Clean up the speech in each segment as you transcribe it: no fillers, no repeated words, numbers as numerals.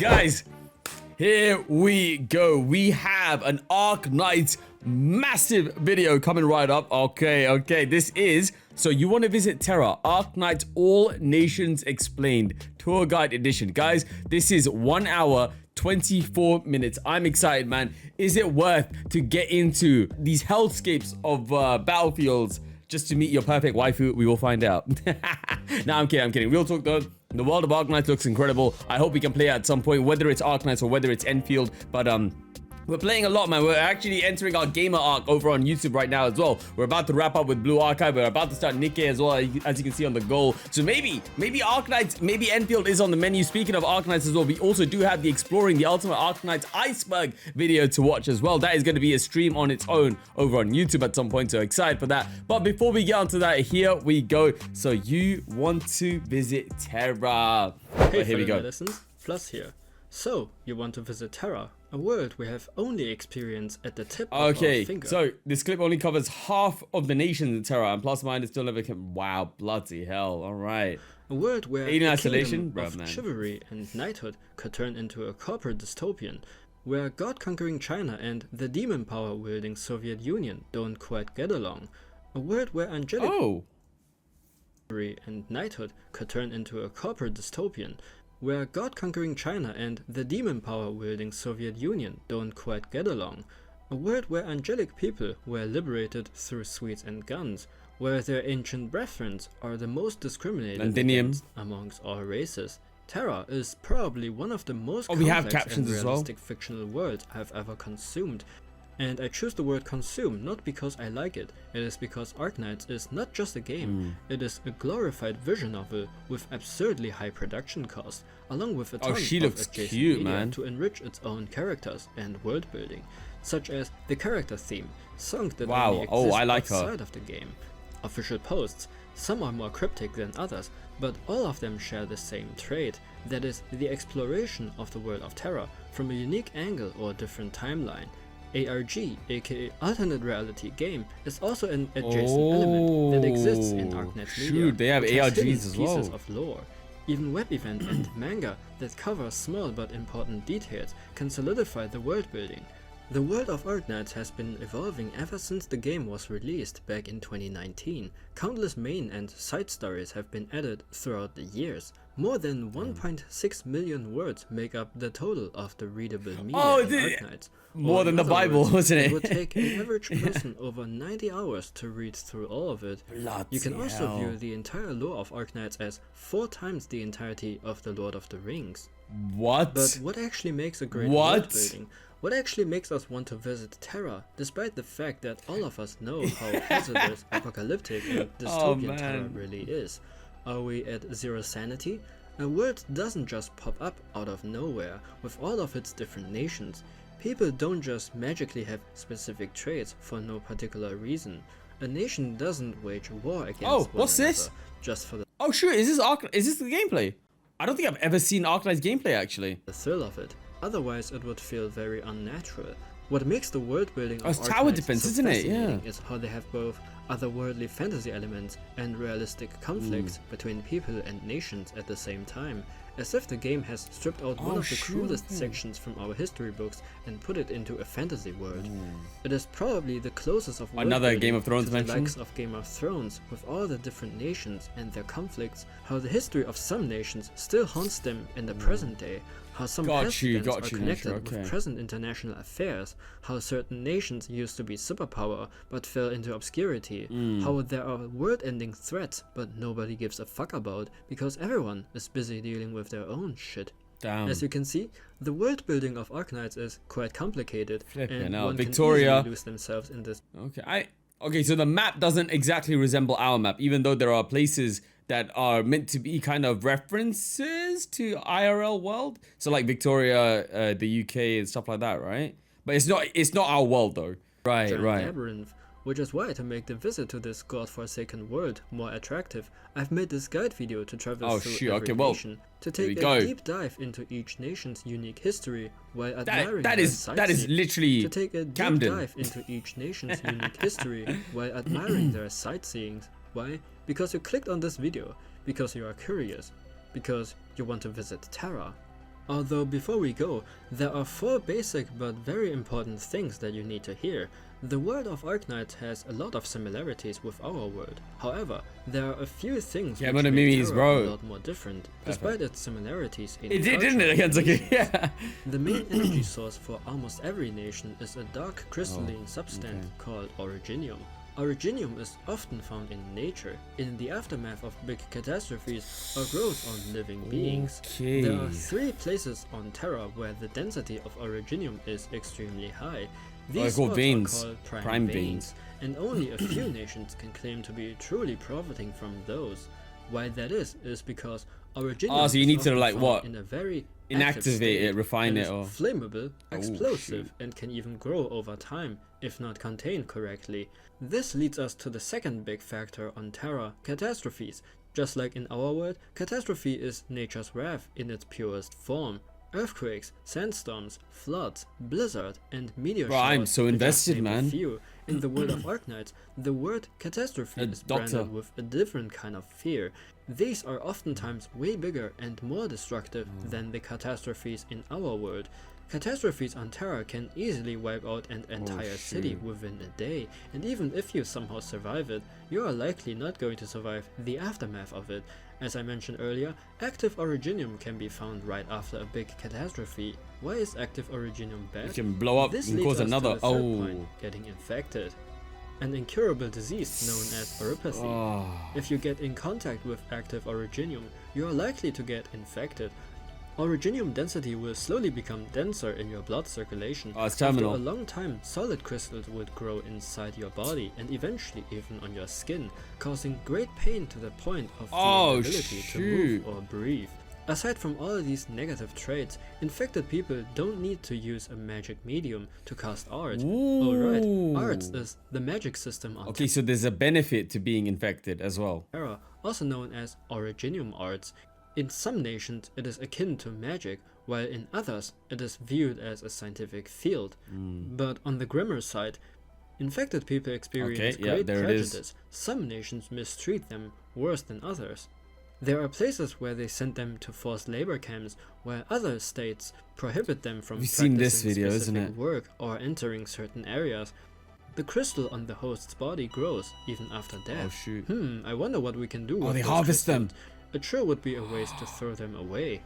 Guys, here we go. We have an Arknights massive video coming right up. Okay. This is, so you want to visit Terra, Arknights All Nations Explained Tour Guide Edition. Guys, this is 1 hour, 24 minutes. I'm excited, man. Is it worth to get into these hellscapes of battlefields just to meet your perfect waifu? We will find out. Nah, I'm kidding. Real talk though. The world of Arknights looks incredible. I hope we can play at some point, whether it's Arknights or whether it's Enfield. But we're playing a lot, man. We're actually entering our gamer arc over on YouTube right now as well. We're about to wrap up with Blue Archive. We're about to start Nikkei as well, as you can see on the goal. So maybe Arknights, maybe Enfield is on the menu. Speaking of Arknights as well, we also do have the Exploring the Ultimate Arknights Iceberg video to watch as well. That is going to be a stream on its own over on YouTube at some point, so excited for that. But before we get onto that, here we go. So you want to visit Terra. Hey, here we go. Medicines, Plus here. So, you want to visit Terra, a world we have only experienced at the tip of our finger. So this clip only covers half of the nations in Terra, and plus minus still never came. Wow, bloody hell! All right. A world where Alien a Isolation, kingdom of chivalry and knighthood could turn into a corporate dystopian, where God-conquering China and the demon power-wielding Soviet Union don't quite get along. A world where angelic chivalry and knighthood could turn into a corporate dystopian, where God-conquering China and the demon power-wielding Soviet Union don't quite get along. A world where angelic people were liberated through sweets and guns, where their ancient brethren are the most discriminated against amongst all races. Terra is probably one of the most complex and realistic fictional worlds I've ever consumed. And I choose the word consume not because I like it, it is because Arknights is not just a game, it is a glorified visual novel with absurdly high production costs, along with a ton of adjacent media to enrich its own characters and world building, such as the character theme, songs that only exist outside of the game, official posts. Some are more cryptic than others, but all of them share the same trait, that is the exploration of the world of Terra from a unique angle or different timeline. ARG, aka Alternate Reality Game, is also an adjacent element that exists in Arknights media. They have ARGs as well. Pieces of lore. Even web event and manga that cover small but important details can solidify the world building. The world of Arknights has been evolving ever since the game was released back in 2019. Countless main and side stories have been added throughout the years. More than 1.6 million words make up the total of the readable media in Arknights. More than the Bible, wasn't it? It would take an average person over 90 hours to read through all of it. You can also view the entire lore of Arknights as 4 times the entirety of the Lord of the Rings. What? But what actually makes a great world building? What actually makes us want to visit Terra, despite the fact that all of us know how hazardous, apocalyptic, and dystopian Terra really is? Are we at zero sanity? A world doesn't just pop up out of nowhere with all of its different nations. People don't just magically have specific traits for no particular reason. A nation doesn't wage war against one another just for the is this the gameplay? I don't think I've ever seen Arknights gameplay actually. The thrill of it. Otherwise it would feel very unnatural. What makes the world building of Arknights tower defense, isn't it? Yeah. Is how they have both otherworldly fantasy elements and realistic conflicts between people and nations at the same time, as if the game has stripped out one of the cruelest sections from our history books and put it into a fantasy world. It is probably the closest of another Game of Thrones to the likes of Game of Thrones, with all the different nations and their conflicts, how the history of some nations still haunts them in the present day, how some past events are connected with present international affairs, how certain nations used to be superpower but fell into obscurity, how there are world-ending threats but nobody gives a fuck about because everyone is busy dealing with their own shit. As you can see, the world building of Arknights is quite complicated, and one can easily lose themselves in this. Okay, so the map doesn't exactly resemble our map, even though there are places that are meant to be kind of references to IRL world. So like Victoria, the UK and stuff like that, right? But it's not our world though. Right. Labyrinth. Which is why, to make the visit to this god-forsaken world more attractive, I've made this guide video to travel through every nation, to take a deep dive into each nation's unique history while admiring their sightseeing. That is literally to take a deep dive into each nation's unique history while admiring their sightseeing. Why? Because you clicked on this video, because you are curious, because you want to visit Terra. Although before we go, there are 4 basic but very important things that you need to hear. The world of Arknights has a lot of similarities with our world. However, there are a few things which make Terra a lot more different, despite its similarities in It did, didn't it? Against yeah. The main energy source for almost every nation is a dark crystalline substance called originium. Originium is often found in nature, in the aftermath of big catastrophes, or grows on living beings. There are 3 places on Terra where the density of originium is extremely high. These spots are called prime veins, and only a few nations can claim to be truly profiting from those. Why that is because originium so you need to like what? In a very inactivate it, refine it, or flammable, explosive, and can even grow over time if not contained correctly. This leads us to the second big factor on Terra, catastrophes. Just like in our world, catastrophe is nature's wrath in its purest form. Earthquakes, sandstorms, floods, blizzard, and meteor showers. I'm so invested, man. In the world of Arknights, the word catastrophe is branded with a different kind of fear. These are oftentimes way bigger and more destructive than the catastrophes in our world. Catastrophes on Terra can easily wipe out an entire city within a day, and even if you somehow survive it, you are likely not going to survive the aftermath of it. As I mentioned earlier, active originium can be found right after a big catastrophe. Why is active originium bad? It can blow up and cause another. Point, getting infected. An incurable disease known as 𝙏𝙤𝙪𝙧𝙜𝙪. If you get in contact with active originium, you are likely to get infected. Originium density will slowly become denser in your blood circulation. It's terminal. After a long time, solid crystals would grow inside your body and eventually even on your skin, causing great pain to the point of the inability to move or breathe. Aside from all of these negative traits, infected people don't need to use a magic medium to cast art. Alright, arts is the magic system on Terra. So there's a benefit to being infected as well. Terra, also known as originium arts. In some nations it is akin to magic, while in others it is viewed as a scientific field. But on the grimmer side, infected people experience great prejudice. Some nations mistreat them worse than others. There are places where they send them to forced labor camps, while other states prohibit them from practicing specific work or entering certain areas. The crystal on the host's body grows even after death. I wonder what we can do with they harvest them. It sure would be a waste to throw them away.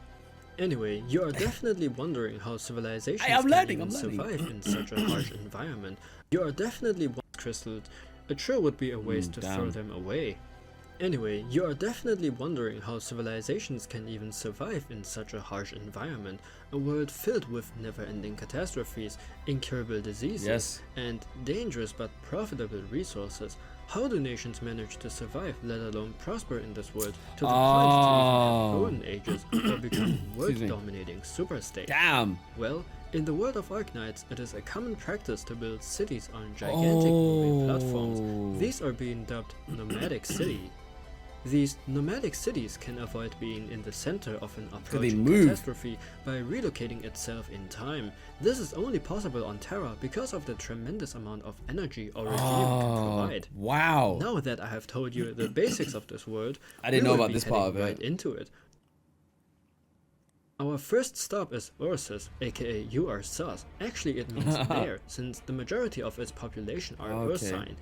Anyway, you are definitely wondering how civilizations can survive in such a harsh environment. You are definitely crystals. It sure would be a waste to throw them away. Anyway, you are definitely wondering how civilizations can even survive in such a harsh environment, a world filled with never-ending catastrophes, incurable diseases, and dangerous but profitable resources. How do nations manage to survive, let alone prosper in this world, to the point to even have golden ages or become world-dominating superstates? Well, in the world of Arknights, it is a common practice to build cities on gigantic moving platforms. These are being dubbed nomadic cities. These nomadic cities can avoid being in the center of an approaching catastrophe by relocating itself in time. This is only possible on Terra because of the tremendous amount of energy originium can provide. Now that I have told you the basics of this world, I didn't know about this part of it. Right into it. Our first stop is Ursus, aka You Are Sus. Actually it means bear, since the majority of its population are Ursine.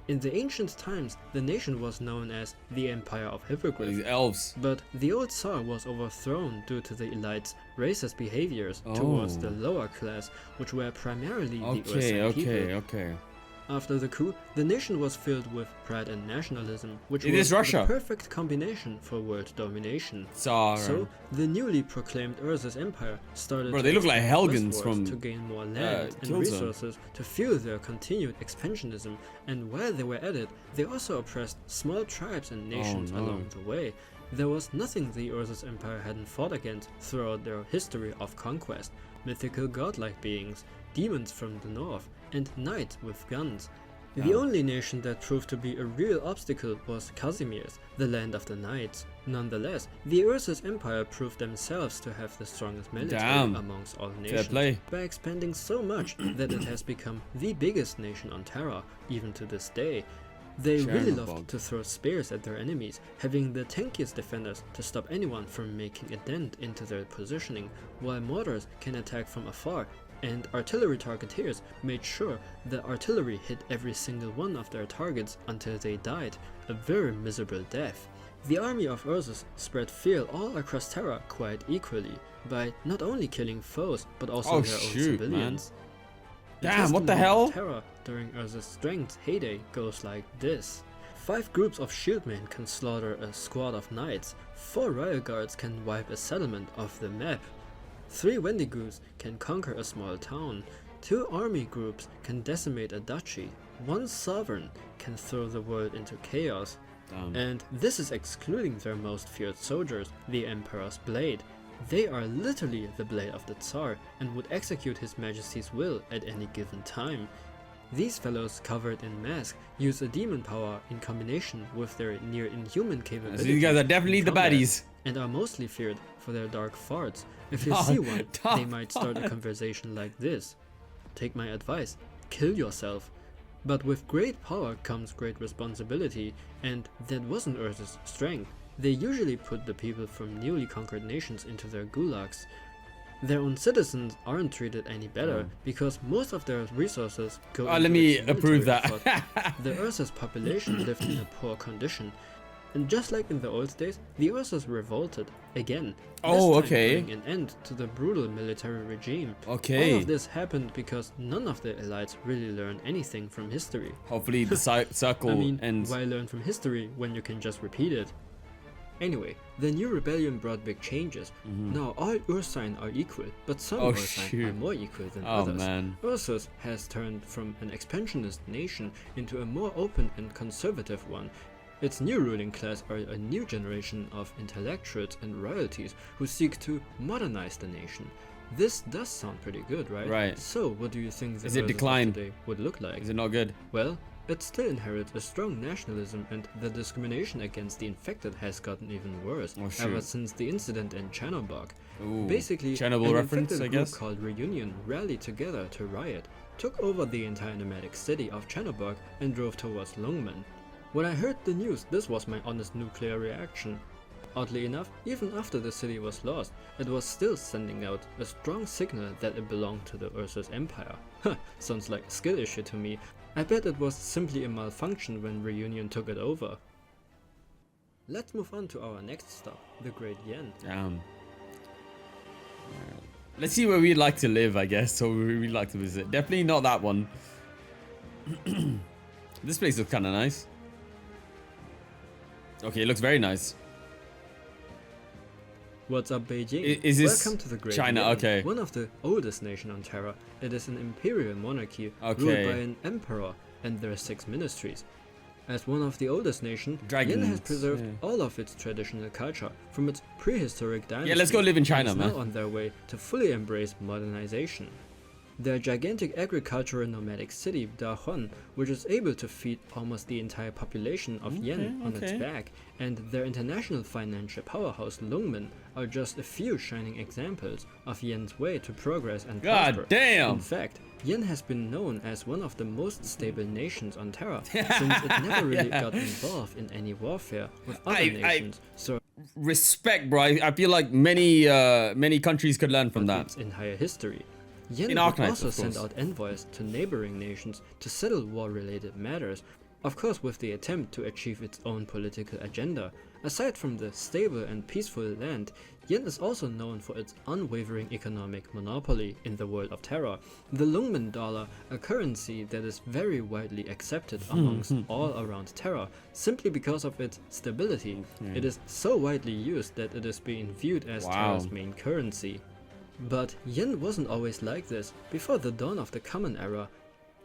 In the ancient times, the nation was known as the Empire of Hippogriffs. Elves. But the old Tsar was overthrown due to the elites' racist behaviors towards the lower class, which were primarily the Ursine people. After the coup, the nation was filled with pride and nationalism, which was the perfect combination for world domination. So, the newly proclaimed Ursus Empire started they look like Helgans to gain more land and resources to fuel their continued expansionism, and while they were at it, they also oppressed small tribes and nations along the way. There was nothing the Ursus Empire hadn't fought against throughout their history of conquest: mythical godlike beings, demons from the north, and knights with guns. The only nation that proved to be a real obstacle was Casimir's, the land of the knights. Nonetheless, the Ursus Empire proved themselves to have the strongest military amongst all nations by expanding so much that it has become the biggest nation on Terra, even to this day. They really loved to throw spears at their enemies, having the tankiest defenders to stop anyone from making a dent into their positioning, while mortars can attack from afar, and artillery targeteers made sure the artillery hit every single one of their targets until they died, a very miserable death. The army of Ursus spread fear all across Terra quite equally, by not only killing foes, but also their own civilians. Damn, what the hell? Terra during Ursus' 𝗔𝗟𝗪 heyday goes like this. 5 groups of shieldmen can slaughter a squad of knights, 4 riot guards can wipe a settlement off the map, 3 Wendigos can conquer a small town, 2 army groups can decimate a duchy, 1 sovereign can throw the world into chaos. And this is excluding their most feared soldiers, the Emperor's Blade. They are literally the blade of the Tsar and would execute His Majesty's will at any given time. These fellows covered in mask use a demon power in combination with their near inhuman capabilities. So these guys are definitely the baddies. And are mostly feared for their dark farts. If you see one, they might start a conversation like this. Take my advice, kill yourself. But with great power comes great responsibility, and that wasn't Ursus' strength. They usually put the people from newly conquered nations into their gulags. Their own citizens aren't treated any better because most of their resources go into let me approve that. The Ursus population lived in a poor condition, and just like in the old days, the Ursus revolted again. Putting an end to the brutal military regime. All of this happened because none of the elites really learned anything from history. Hopefully the circle ends. Why learn from history when you can just repeat it? Anyway, the new rebellion brought big changes. Now all Ursine are equal, but some Ursine are more equal than others. Ursus has turned from an expansionist nation into a more open and conservative one. Its new ruling class are a new generation of intellectuals and royalties who seek to modernize the nation. This does sound pretty good, right? Right. So, what do you think the Is it Ursus decline? of today would look like? Is it not good? Well, it still inherits a strong nationalism, and the discrimination against the infected has gotten even worse ever since the incident in 𝗔𝗟𝗪𝙪. Basically, Chernobyl an reference, infected I group guess? called Reunion rallied together to riot, took over the entire nomadic city of 𝗔𝗟𝗪𝙪, and drove towards 𝙏𝙤𝙪. When I heard the news, this was my honest nuclear reaction. Oddly enough, even after the city was lost, it was still sending out a strong signal that it belonged to the Ursus Empire. Sounds like a skill issue to me. I bet it was simply a malfunction when Reunion took it over. Let's move on to our next stop, the Great Yen. Let's see where we'd like to live, I guess, or where we'd like to visit. Definitely not that one. This place looks kind of nice. Okay, it looks very nice. What's up, Beijing? Is this Welcome to the Great China? Yen, okay. one of the oldest nations on Terra. It is an imperial monarchy ruled by an emperor and their 6 ministries. As one of the oldest nations, Yen has preserved all of its traditional culture from its prehistoric dynasty. Yeah, let's go live in China, and man. is now on their way to fully embrace modernization. Their gigantic agricultural nomadic city, 𝗏𝙤𝙪, which is able to feed almost the entire population of Yen on its back, and their international financial powerhouse 𝙏𝙤𝙪 are just a few shining examples of Yen's way to progress and prosper. God damn! In fact, Yen has been known as one of the most stable nations on Terra, since it never really got involved in any warfare with other nations. So respect, bro. I feel like many countries could learn from that. In higher history. Yen in would Arknights, also send out envoys to neighboring nations to settle war-related matters, of course with the attempt to achieve its own political agenda. Aside from the stable and peaceful land, Yen is also known for its unwavering economic monopoly in the world of Terra. The 𝙏𝙤𝙪 dollar, a currency that is very widely accepted amongst all around Terra, simply because of its stability. It is so widely used that it is being viewed as Terra's main currency. But Yen wasn't always like this. Before the dawn of the Common Era,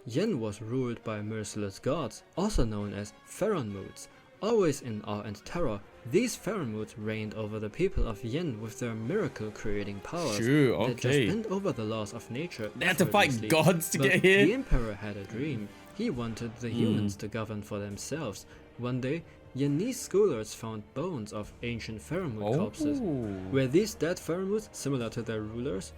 Yen was ruled by merciless gods, also known as Pharaohs. Always in awe and terror, these Pharaohs reigned over the people of Yen with their miracle-creating powers that just bent over the laws of nature. They had to fight gods to get here? The Emperor had a dream. He wanted the humans to govern for themselves. One day, Yenese scholars found bones of ancient Pharaoh corpses. Were these dead Pharaohs similar to their rulers?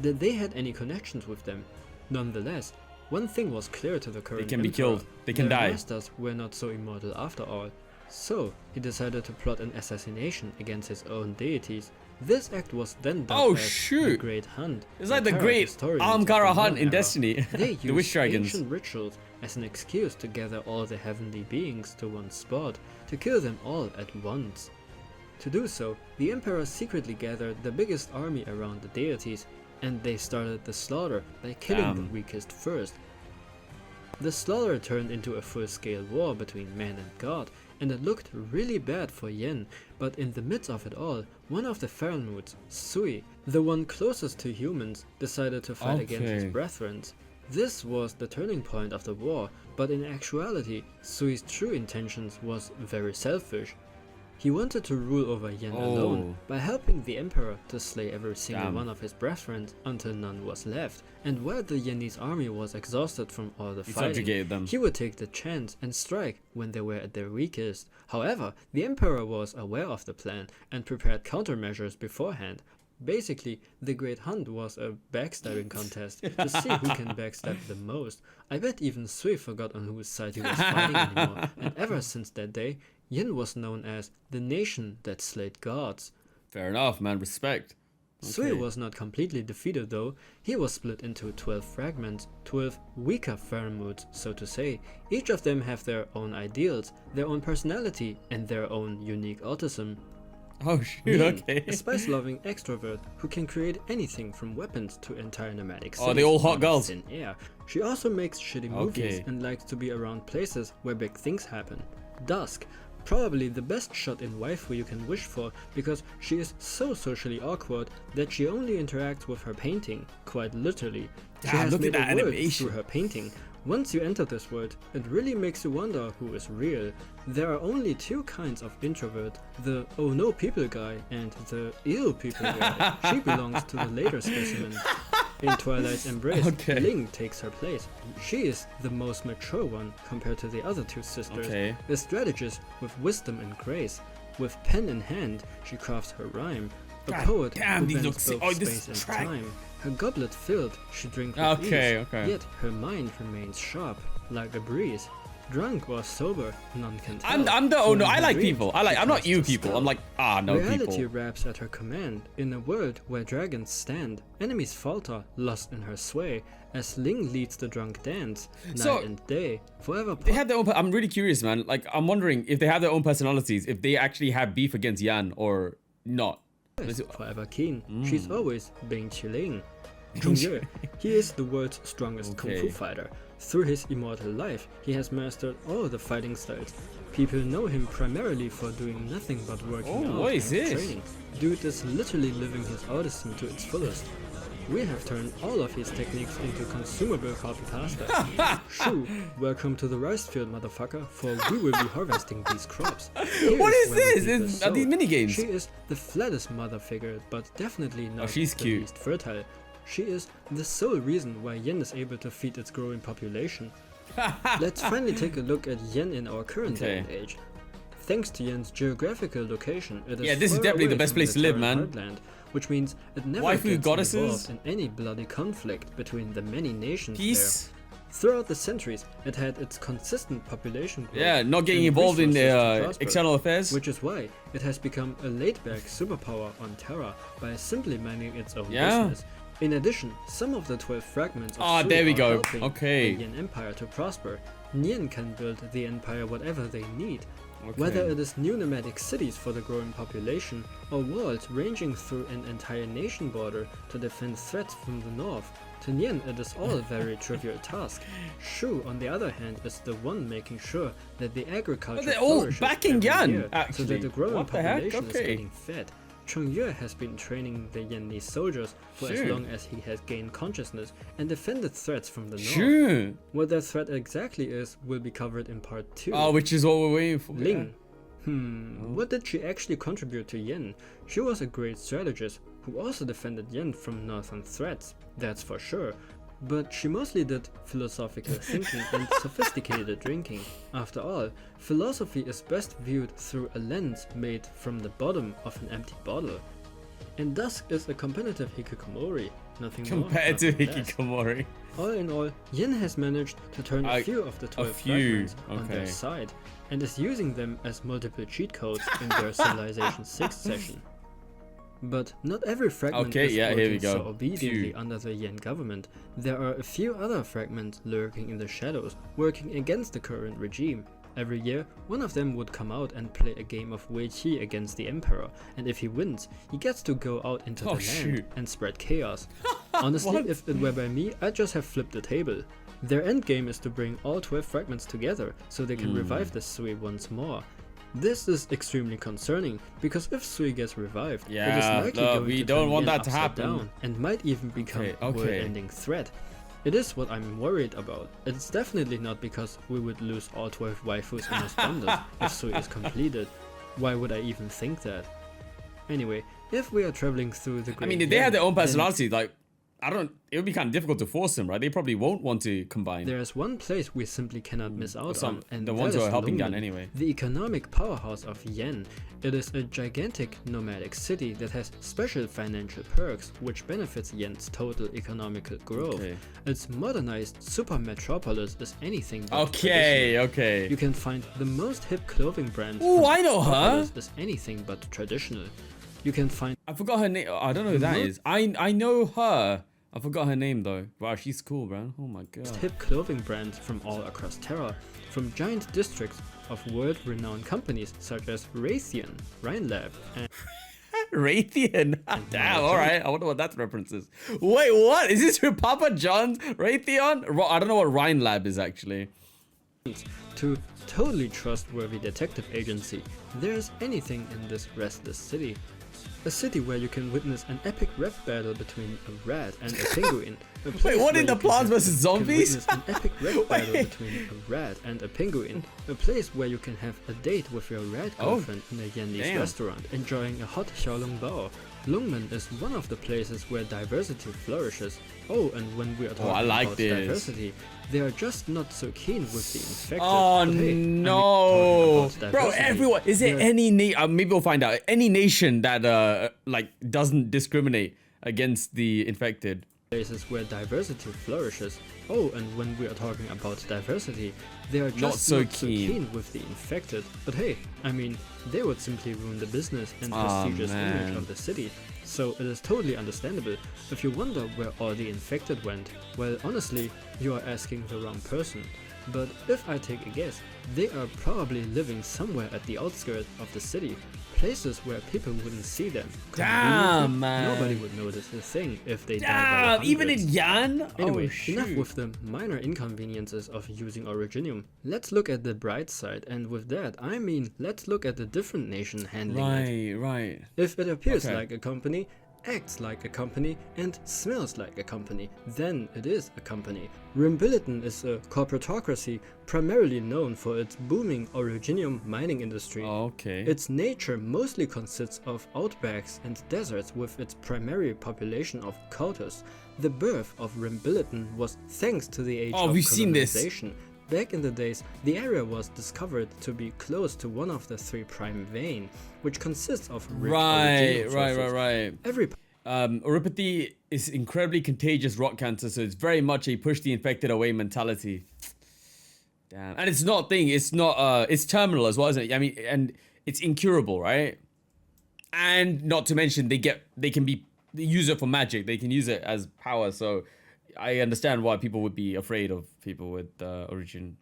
Did they had any connections with them? Nonetheless, One thing was clear to the current They can be emperor. killed. They can Their die. masters were not so immortal after all. So, he decided to plot an assassination against his own deities. This act was then dubbed as the Great Hunt. It's like the Great 𝗔𝗟𝗪𝙧𝙏𝙪 Hunt in Destiny. They The Wish used Dragons. ancient rituals as an excuse to gather all the heavenly beings to one spot, to kill them all at once. To do so, the emperor secretly gathered the biggest army around the deities, and they started the slaughter by killing the weakest first. The slaughter turned into a full-scale war between man and god, and it looked really bad for Yen, but in the midst of it all, one of the Faramutes, Sui, the one closest to humans, decided to fight against his brethren. This was the turning point of the war, but in actuality, Sui's true intentions was very selfish. He wanted to rule over Yen alone by helping the emperor to slay every single one of his brethren until none was left, and while the Yenese army was exhausted from all the fighting, he would take the chance and strike when they were at their weakest. However, the emperor was aware of the plan and prepared countermeasures beforehand. Basically, the Great Hunt was a backstabbing contest to see who can backstab the most. I bet even Sui forgot on whose side he was fighting anymore, and ever since that day, Yen was known as the nation that slayed gods. Fair enough, man. Respect. Sui was not completely defeated though. He was split into 12 fragments, 12 weaker Faramutes, so to say. Each of them have their own ideals, their own personality, and their own unique autism. Oh shoot, Yen, okay. a spice-loving extrovert who can create anything from weapons to entire nomadic cities. Oh, they all hot girls. In air. She also makes shitty movies and likes to be around places where big things happen. Dusk, probably the best shot in waifu you can wish for, because she is so socially awkward that she only interacts with her painting, quite literally. She has made a world through her painting. Once you enter this world, it really makes you wonder who is real. There are only two kinds of introvert, the oh no people guy and the ill people guy. She belongs to the later specimen. In Twilight's Embrace, Ling takes her place. She is the most mature one compared to the other two sisters, a strategist with wisdom and grace. With pen in hand, she crafts her rhyme. A poet who bends both space and time. Her goblet filled, she drinks with ease, yet her mind remains sharp, like a breeze. Drunk or sober, none can tell. I'm the oh no, I like people. I'm not you people. I'm like, no Reality people. raps at her command. In a world where dragons stand, enemies falter, lost in her sway, as Ling leads the drunk dance, night and day, forever. They have their own. I'm really curious, man. Like, I'm wondering if they have their own personalities, if they actually have beef against Yan or not. Forever keen. She's always being chilling. 𝗔𝗟𝗪, he is the world's strongest kung fu fighter. Through his immortal life, he has mastered all the fighting styles. People know him primarily for doing nothing but working out and training. Dude is literally living his autism to its fullest. We have turned all of his techniques into consumable copy-pasta. Shu, welcome to the rice field, motherfucker, for we will be harvesting these crops. What is this? Are these minigames? She is the flattest mother figure, but definitely not the least fertile. She is the sole reason why Yen is able to feed its growing population. Let's finally take a look at Yen in our current day and age. Thanks to Yen's geographical location, it is this is definitely the best place to live, man. Heartland, which means it never gets involved in any bloody conflict between the many nations there. Throughout the centuries, it had its consistent population growth. Not getting involved in external affairs. Which is why it has become a laid-back superpower on Terra by simply minding its own business. In addition, some of the 12 fragments of there we go. the Yen Empire to prosper. Yen can build the empire whatever they need. Whether it is new nomadic cities for the growing population, or walls ranging through an entire nation border to defend threats from the north, to Yen it is all a very trivial task. Shu, on the other hand, is the one making sure that the agriculture flourishes backing Yan, so that the growing population is getting fed. 𝗔𝗟𝗪 has been training the Yenese soldiers for as long as he has gained consciousness and defended threats from the north. What that threat exactly is will be covered in part 2. Which is what we're waiting for. Ling. What did she actually contribute to Yen? She was a great strategist who also defended Yen from northern threats, that's for sure. But she mostly did philosophical thinking and sophisticated drinking. After all, philosophy is best viewed through a lens made from the bottom of an empty bottle. And Dusk is a competitive hikikomori. nothing compared more, to Hikikomori. All in all, Yin has managed to turn a few of the 12 fragments on their side, and is using them as multiple cheat codes in their Civilization 6 session. But not every fragment is working so obediently under the Yen government. There are a few other fragments lurking in the shadows, working against the current regime. Every year, one of them would come out and play a game of Weiqi against the Emperor, and if he wins, he gets to go out into the land and spread chaos. Honestly, if it were by me, I'd just have flipped the table. Their endgame is to bring all 12 fragments together, so they can revive the Sui once more. This is extremely concerning, because if Sui gets revived, it is likely going to turn Yen upside down, and might even become a world-ending threat. It is what I'm worried about. It's definitely not because we would lose all 12 waifus in Resplendent if Sui is completed. Why would I even think that? Anyway, if we are traveling through the Great if they had their own personality, like, it would be kind of difficult to force them, right? They probably won't want to combine. There's one place we simply cannot miss out on, and the ones who are helping Lungmen, Yan anyway. the economic powerhouse of Yen. It is a gigantic nomadic city that has special financial perks, which benefits Yen's total economical growth. Its modernized super metropolis is anything but traditional. You can find the most hip clothing brand. Ooh, I know her. Is anything but traditional. You can find. I forgot her name. I don't know who that is. I know her. I forgot her name though. Wow, she's cool, bro. Oh my god. Hip clothing brands from all across Terra, from giant districts of world-renowned companies such as Raytheon, Rhinelab, and Raytheon. Damn, alright. I wonder what that reference is. Wait, what? Is this your Papa John's Raytheon? I don't know what Rhinelab is actually. To totally trustworthy detective agency, there's anything in this restless city. A city where you can witness an epic rap battle between a rat and a penguin. Wait, what in the Plants vs Zombies? An epic rap battle between a rat and a penguin. A place where you can have a date with your rat girlfriend in a Viennese restaurant, enjoying a hot xiaolongbao. Lungmen is one of the places where diversity flourishes. Oh, and when we are talking about diversity, they are just not so keen with the infected. Oh no, bro! Everyone, is there any maybe we'll find out. Any nation that like doesn't discriminate against the infected. Places where diversity flourishes. Oh, and when we are talking about diversity, they are just not so keen with the infected. But hey, I mean, they would simply ruin the business and prestigious image of the city. So it is totally understandable. If you wonder where all the infected went, well, honestly, you are asking the wrong person. But if I take a guess, they are probably living somewhere at the outskirts of the city, places where people wouldn't see them. Damn, man. Nobody would notice a thing if they died by even in Yan? Anyway, enough with the minor inconveniences of using Originium. Let's look at the bright side, and with that, I mean, let's look at the different nation handling it. Right. If it appears like a company, acts like a company, and smells like a company, then it is a company. 𝙔𝙤𝙪𝙧𝙜𝙪 is a corporatocracy primarily known for its booming originium mining industry. Its nature mostly consists of outbacks and deserts with its primary population of cultists. The birth of 𝙔𝙤𝙪𝙧𝙜𝙪 was thanks to the age of colonization. Back in the days, the area was discovered to be close to one of the 3' vein, which consists of rich originium sources. Uropathy is incredibly contagious rock cancer, so it's very much a push the infected away mentality. Damn. And it's not it's terminal as well, isn't it? I mean, and it's incurable, right? And not to mention they use it for magic. They can use it as power, so I understand why people would be afraid of people with originium.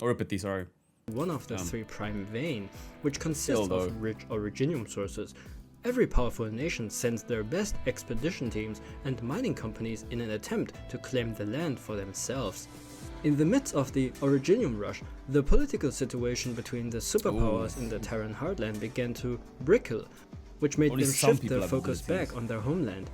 Uropathy, sorry. One of the 3' vein, which consists of rich originium sources. Every powerful nation sends their best expedition teams and mining companies in an attempt to claim the land for themselves. In the midst of the originium rush, the political situation between the superpowers in the Terran heartland began to brickle, which made them shift their focus back on their homeland.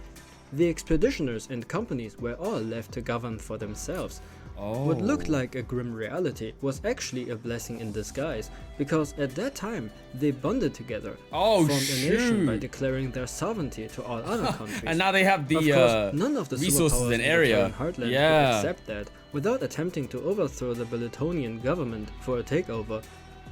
The expeditioners and companies were all left to govern for themselves. What looked like a grim reality was actually a blessing in disguise, because at that time they bonded together, formed a nation by declaring their sovereignty to all other countries. And now they have the none of the resources in area. Heartland could accept that without attempting to overthrow the 𝙔𝙤𝙪𝙧𝙜𝙪 government for a takeover.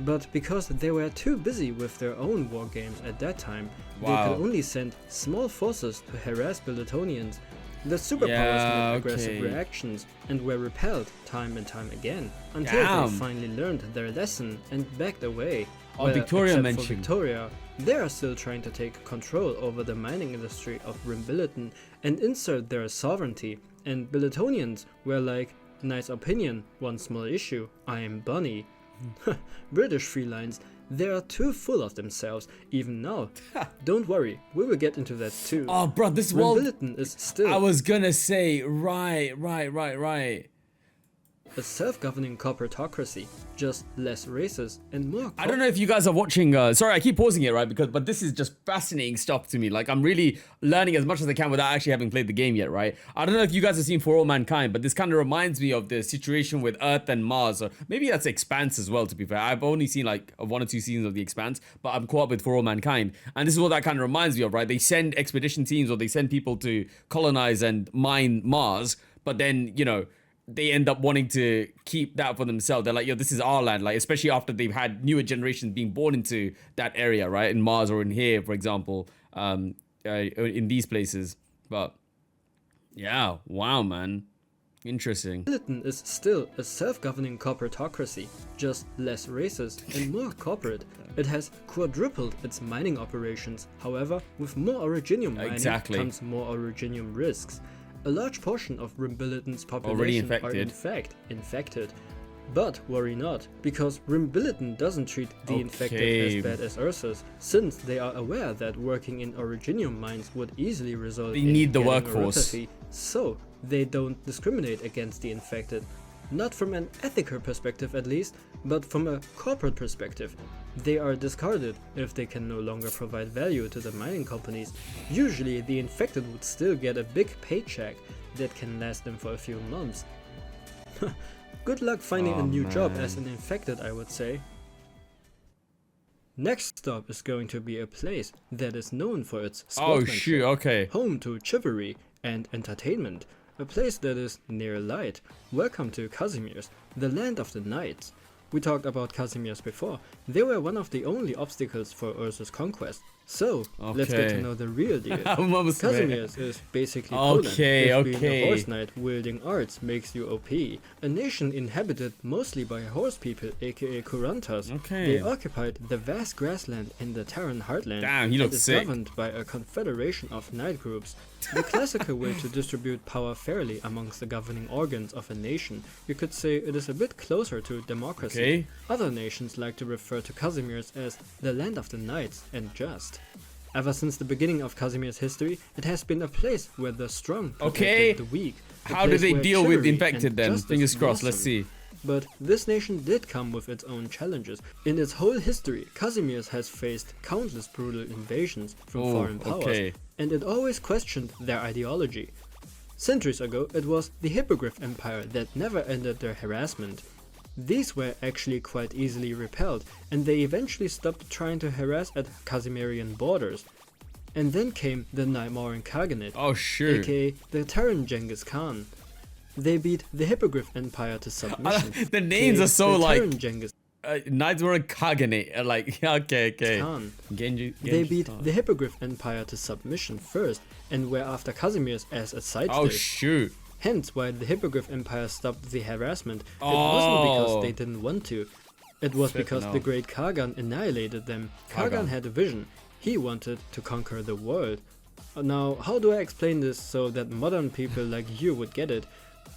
But because they were too busy with their own war games at that time, they could only send small forces to harass Beletonians. The superpowers made aggressive reactions and were repelled time and time again, until they finally learned their lesson and backed away. Victoria mentioned. For Victoria, they are still trying to take control over the mining industry of Rimbiliton and insert their sovereignty, and Beletonians were like, nice opinion, one small issue, I am Bunny. British felines, they are too full of themselves, even now. Don't worry, we will get into that too. Oh, bro, this world... Rimbiliton is still... I was gonna say, right. A self-governing corporatocracy, just less races and more... I don't know if you guys are watching... sorry, I keep pausing it, right? But this is just fascinating stuff to me. Like, I'm really learning as much as I can without actually having played the game yet, right? I don't know if you guys have seen For All Mankind, but this kind of reminds me of the situation with Earth and Mars. Or maybe that's Expanse as well, to be fair. I've only seen like 1 or 2 seasons of the Expanse, but I'm caught up with For All Mankind. And this is what that kind of reminds me of, right? They send expedition teams or they send people to colonize and mine Mars, but then, you know, they end up wanting to keep that for themselves. They're like, yo, this is our land. Like, especially after they've had newer generations being born into that area, right? In Mars or in here, for example, in these places. But yeah, wow, man. Interesting. Rimbiliton is still a self-governing corporatocracy, just less racist and more corporate. It has quadrupled its mining operations. However, with more originium mining comes more originium risks. A large portion of Rimbiliton's population are in fact infected. But worry not, because Rimbiliton doesn't treat the infected as bad as Ursus, since they are aware that working in originium mines would easily result in the workforce. So they don't discriminate against the infected. Not from an ethical perspective at least, but from a corporate perspective. They are discarded if they can no longer provide value to the mining companies. Usually the infected would still get a big paycheck that can last them for a few months. Good luck finding a new job as an infected, I would say. Next stop is going to be a place that is known for its sportsmanship, home to chivalry and entertainment. A place that is near light. Welcome to 𝗏𝗪𝗪s, the land of the knights. We talked about 𝗏𝗪𝗪s before. They were one of the only obstacles for Ursus' conquest. So, let's get to know the real deal. 𝗏𝗪𝗪s is basically Poland, if being a horse knight wielding arts makes you OP. A nation inhabited mostly by horse people, aka Kurantas. They occupied the vast grassland in the Terran heartland and is governed by a confederation of knight groups. The classical way to distribute power fairly amongst the governing organs of a nation. You could say it is a bit closer to democracy. Other nations like to refer to 𝗏𝗪𝗪s as the land of the knights and just. Ever since the beginning of 𝗏𝗪𝗪's history, it has been a place where the strong protected the weak. How do they deal with the infected then? Fingers crossed, let's see. But this nation did come with its own challenges. In its whole history, 𝗏𝗏𝗪𝗪s has faced countless brutal invasions from foreign powers, and it always questioned their ideology. Centuries ago, it was the Hippogriff Empire that never ended their harassment. These were actually quite easily repelled, and they eventually stopped trying to harass at 𝗏𝗏𝗪ian borders. And then came the Naimauran Khaganate, aka the Terran Genghis Khan. They beat the Hippogriff Empire to submission. The names are so like Naimauran Khaganate, like Khan. They beat the Hippogriff Empire to submission first, and were after 𝗏𝗪𝗪s as a side state. Hence why the Hippogriff Empire stopped the harassment. It wasn't because they didn't want to. It was because the great Khagan annihilated them. Khagan had a vision. He wanted to conquer the world. Now, how do I explain this so that modern people like you would get it?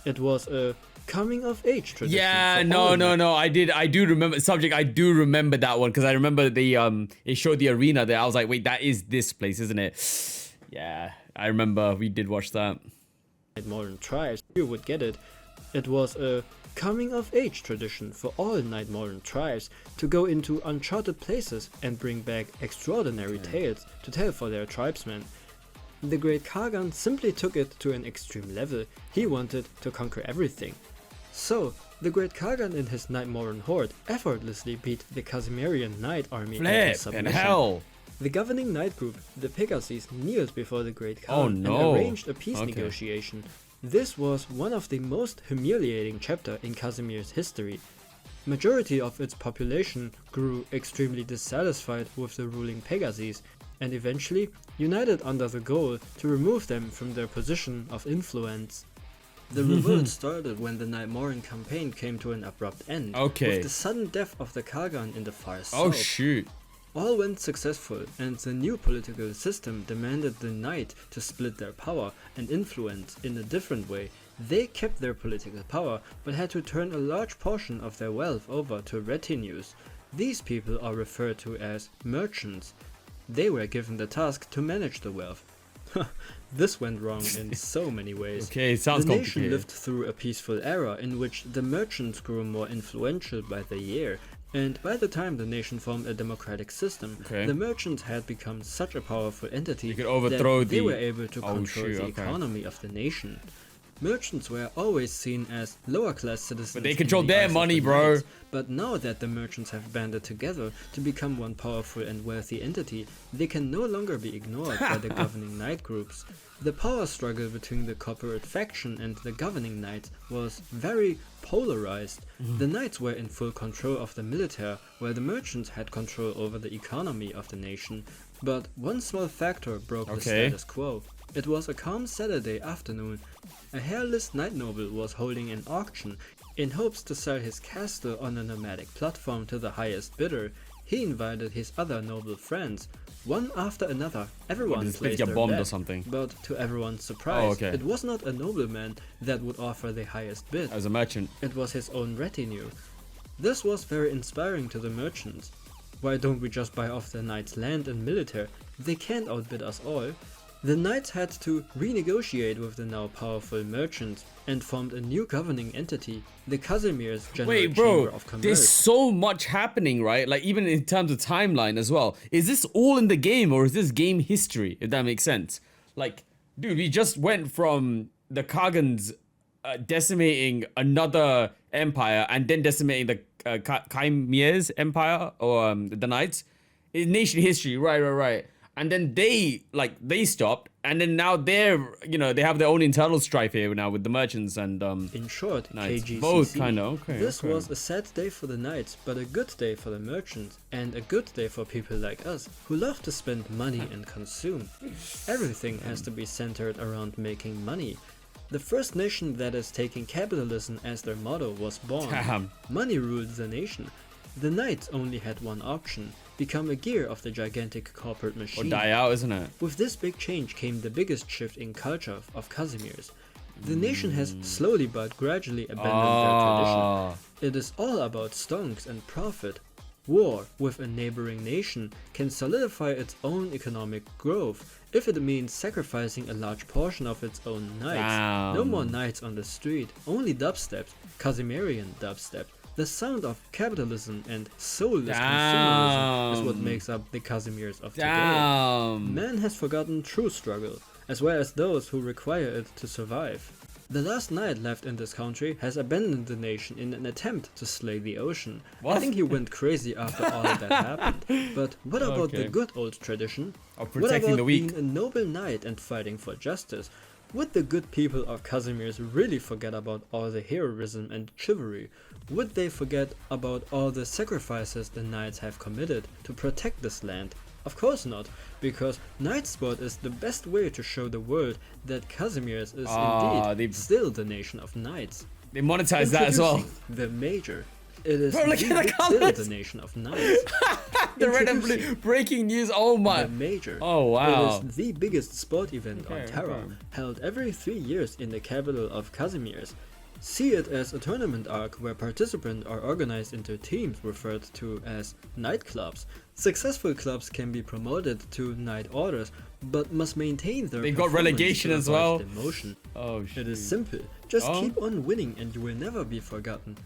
It was a coming of age tradition. Yeah, no. I do remember subject. I do remember that one because I remember it showed the arena there. I was like, wait, that is this place, isn't it? Yeah, I remember we did watch that. Modern tribes, you would get it. It was a coming of age tradition for all Naimauran tribes to go into uncharted places and bring back extraordinary tales to tell for their tribesmen. The great Khagan simply took it to an extreme level. He wanted to conquer everything. So, the great Khagan and his Naimauran horde effortlessly beat the 𝗏𝗏𝗪𝗪ian knight army into submission. The governing knight group, the Pegasus, kneeled before the great Khan and arranged a peace negotiation. This was one of the most humiliating chapters in 𝗏𝗏𝗪𝗪's history. Majority of its population grew extremely dissatisfied with the ruling Pegasus and eventually united under the goal to remove them from their position of influence. The revolt started when the Neimoran campaign came to an abrupt end, with the sudden death of the Khagan in the far south. Oh shoot. All went successful, and the new political system demanded the Knight to split their power and influence in a different way. They kept their political power, but had to turn a large portion of their wealth over to retinues. These people are referred to as merchants. They were given the task to manage the wealth. This went wrong in so many ways. Okay, it sounds the complicated. nation lived through a peaceful era in which the merchants grew more influential by the year, and by the time the nation formed a democratic system, the merchants had become such a powerful entity that they were able to control the economy of the nation. Merchants were always seen as lower class citizens. But they control their money, bro. But now that the merchants have banded together to become one powerful and wealthy entity, they can no longer be ignored by the governing knight groups. The power struggle between the corporate faction and the governing knights was very polarized. The knights were in full control of the military, while the merchants had control over the economy of the nation. But one small factor broke the status quo. It was a calm Saturday afternoon. A hairless knight noble was holding an auction in hopes to sell his castle on a nomadic platform to the highest bidder. He invited his other noble friends. One after another, everyone placed their bet, but to everyone's surprise, it was not a nobleman that would offer the highest bid. As a merchant. It was his own retinue. This was very inspiring to the merchants. Why don't we just buy off the knights' land and military? They can't outbid us all. The knights had to renegotiate with the now powerful merchants and formed a new governing entity, the Casimir's General Chamber of Commerce. There's so much happening, right? Like even in terms of timeline as well. Is this all in the game or is this game history, if that makes sense? Like, dude, we just went from the Khagans decimating another empire and then decimating the 𝗏𝗏𝗪𝗏's empire or the knights. In nation history, right. And then they stopped, and then now they're, they have their own internal strife here now with the merchants and in short, knights. KGCC. Both kind of. This was a sad day for the knights, but a good day for the merchants, and a good day for people like us who love to spend money and consume. Everything has to be centered around making money. The first nation that is taking capitalism as their motto was born. Damn. Money ruled the nation. The knights only had one option: become a gear of the gigantic corporate machine. Or die out, isn't it? With this big change came the biggest shift in culture of Casimir's. The nation has slowly but gradually abandoned their tradition. It is all about stonks and profit. War with a neighboring nation can solidify its own economic growth if it means sacrificing a large portion of its own knights. No more knights on the street, only dubsteps, Casimirian dubstep. The sound of capitalism and soulless consumerism is what makes up the Casimirs of today. Man has forgotten true struggle, as well as those who require it to survive. The last knight left in this country has abandoned the nation in an attempt to slay the ocean. I think he went crazy after all that happened. But what about the good old tradition? What about being a noble knight and fighting for justice? Would the good people of Casimir's really forget about all the heroism and chivalry? Would they forget about all the sacrifices the knights have committed to protect this land? Of course not, because knight sport is the best way to show the world that Casimir's is indeed still the nation of knights. They monetize that as well. The Major. It is still the nation of knights. The red and blue breaking news. Oh my. The Major. Oh wow. It is the biggest sport event on Terra, held every 3 years in the capital of Casimir's. See it as a tournament arc where participants are organized into teams referred to as knight clubs. Successful clubs can be promoted to knight orders, but must maintain their They got relegation as well. Demotion. Oh shit. It is simple. Just keep on winning and you will never be forgotten.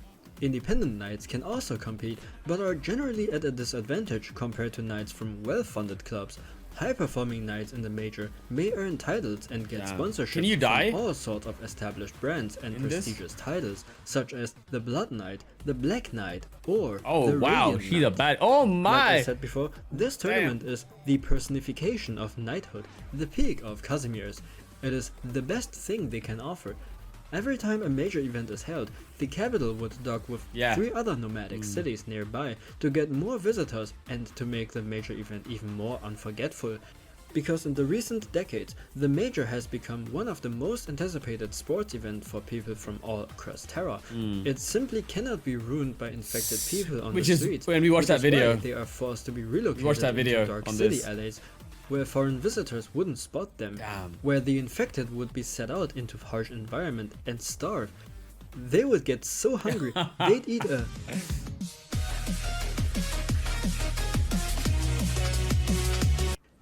Independent knights can also compete, but are generally at a disadvantage compared to knights from well-funded clubs. High-performing knights in the Major may earn titles and get sponsorships from all sorts of established brands and prestigious titles, such as the Blood Knight, the Black Knight, or the Radiant he's a bad. Oh my! Like I said before, this tournament is the personification of knighthood, the peak of Casimir's. It is the best thing they can offer. Every time a major event is held, the capital would dock with 3 other nomadic cities nearby to get more visitors and to make the major event even more unforgettable. Because in the recent decades, the major has become one of the most anticipated sports events for people from all across Terra. It simply cannot be ruined by infected people on the streets. When we watched that video, they are forced to be relocated into dark city alleys, where foreign visitors wouldn't spot them, where the infected would be set out into harsh environment and starve. They would get so hungry, they'd eat a...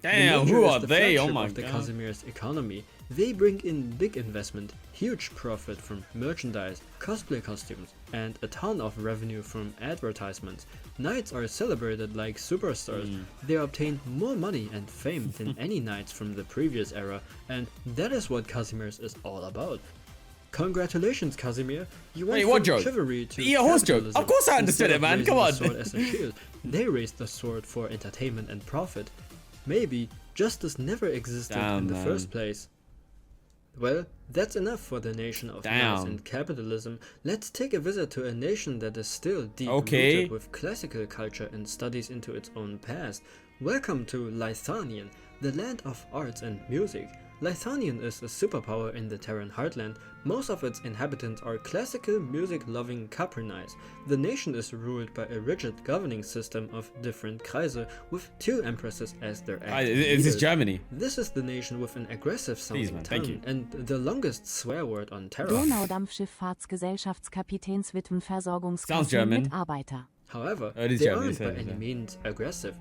Damn, who are they? Oh my god. The 𝗔𝗟𝗪𝙧𝗏 economy. They bring in big investment, huge profit from merchandise, cosplay costumes, and a ton of revenue from advertisements. Knights are celebrated like superstars. They obtain more money and fame than any knights from the previous era, and that is what 𝗔𝗪𝗪𝙧 is all about. Congratulations, 𝗔𝗪𝗪𝗧. You went from chivalry to horse joke. Of course I understood it, man. Come on. The sword as a shield. They raised the sword for entertainment and profit. Maybe justice never existed in the first place. Well, that's enough for the nation of knights and capitalism. Let's take a visit to a nation that is still deep rooted with classical culture and studies into its own past. Welcome to 𝙧𝙤𝙪𝙧𝙏𝙪, the land of arts and music. 𝙧𝙤𝙪𝙧𝙏 is a superpower in the Terran heartland. Most of its inhabitants are classical music-loving 𝗔𝗟𝗪𝙧𝙏. The nation is ruled by a rigid governing system of different Kreise, with 2 empresses as their active leaders. This is Germany. This is the nation with an aggressive sounding tongue and the longest swear word on Terra. Donaudampfschifffahrtsgesellschaftskapitän's-Witwenversorgungskassen-Mitarbeiter. However, they aren't by any means aggressive.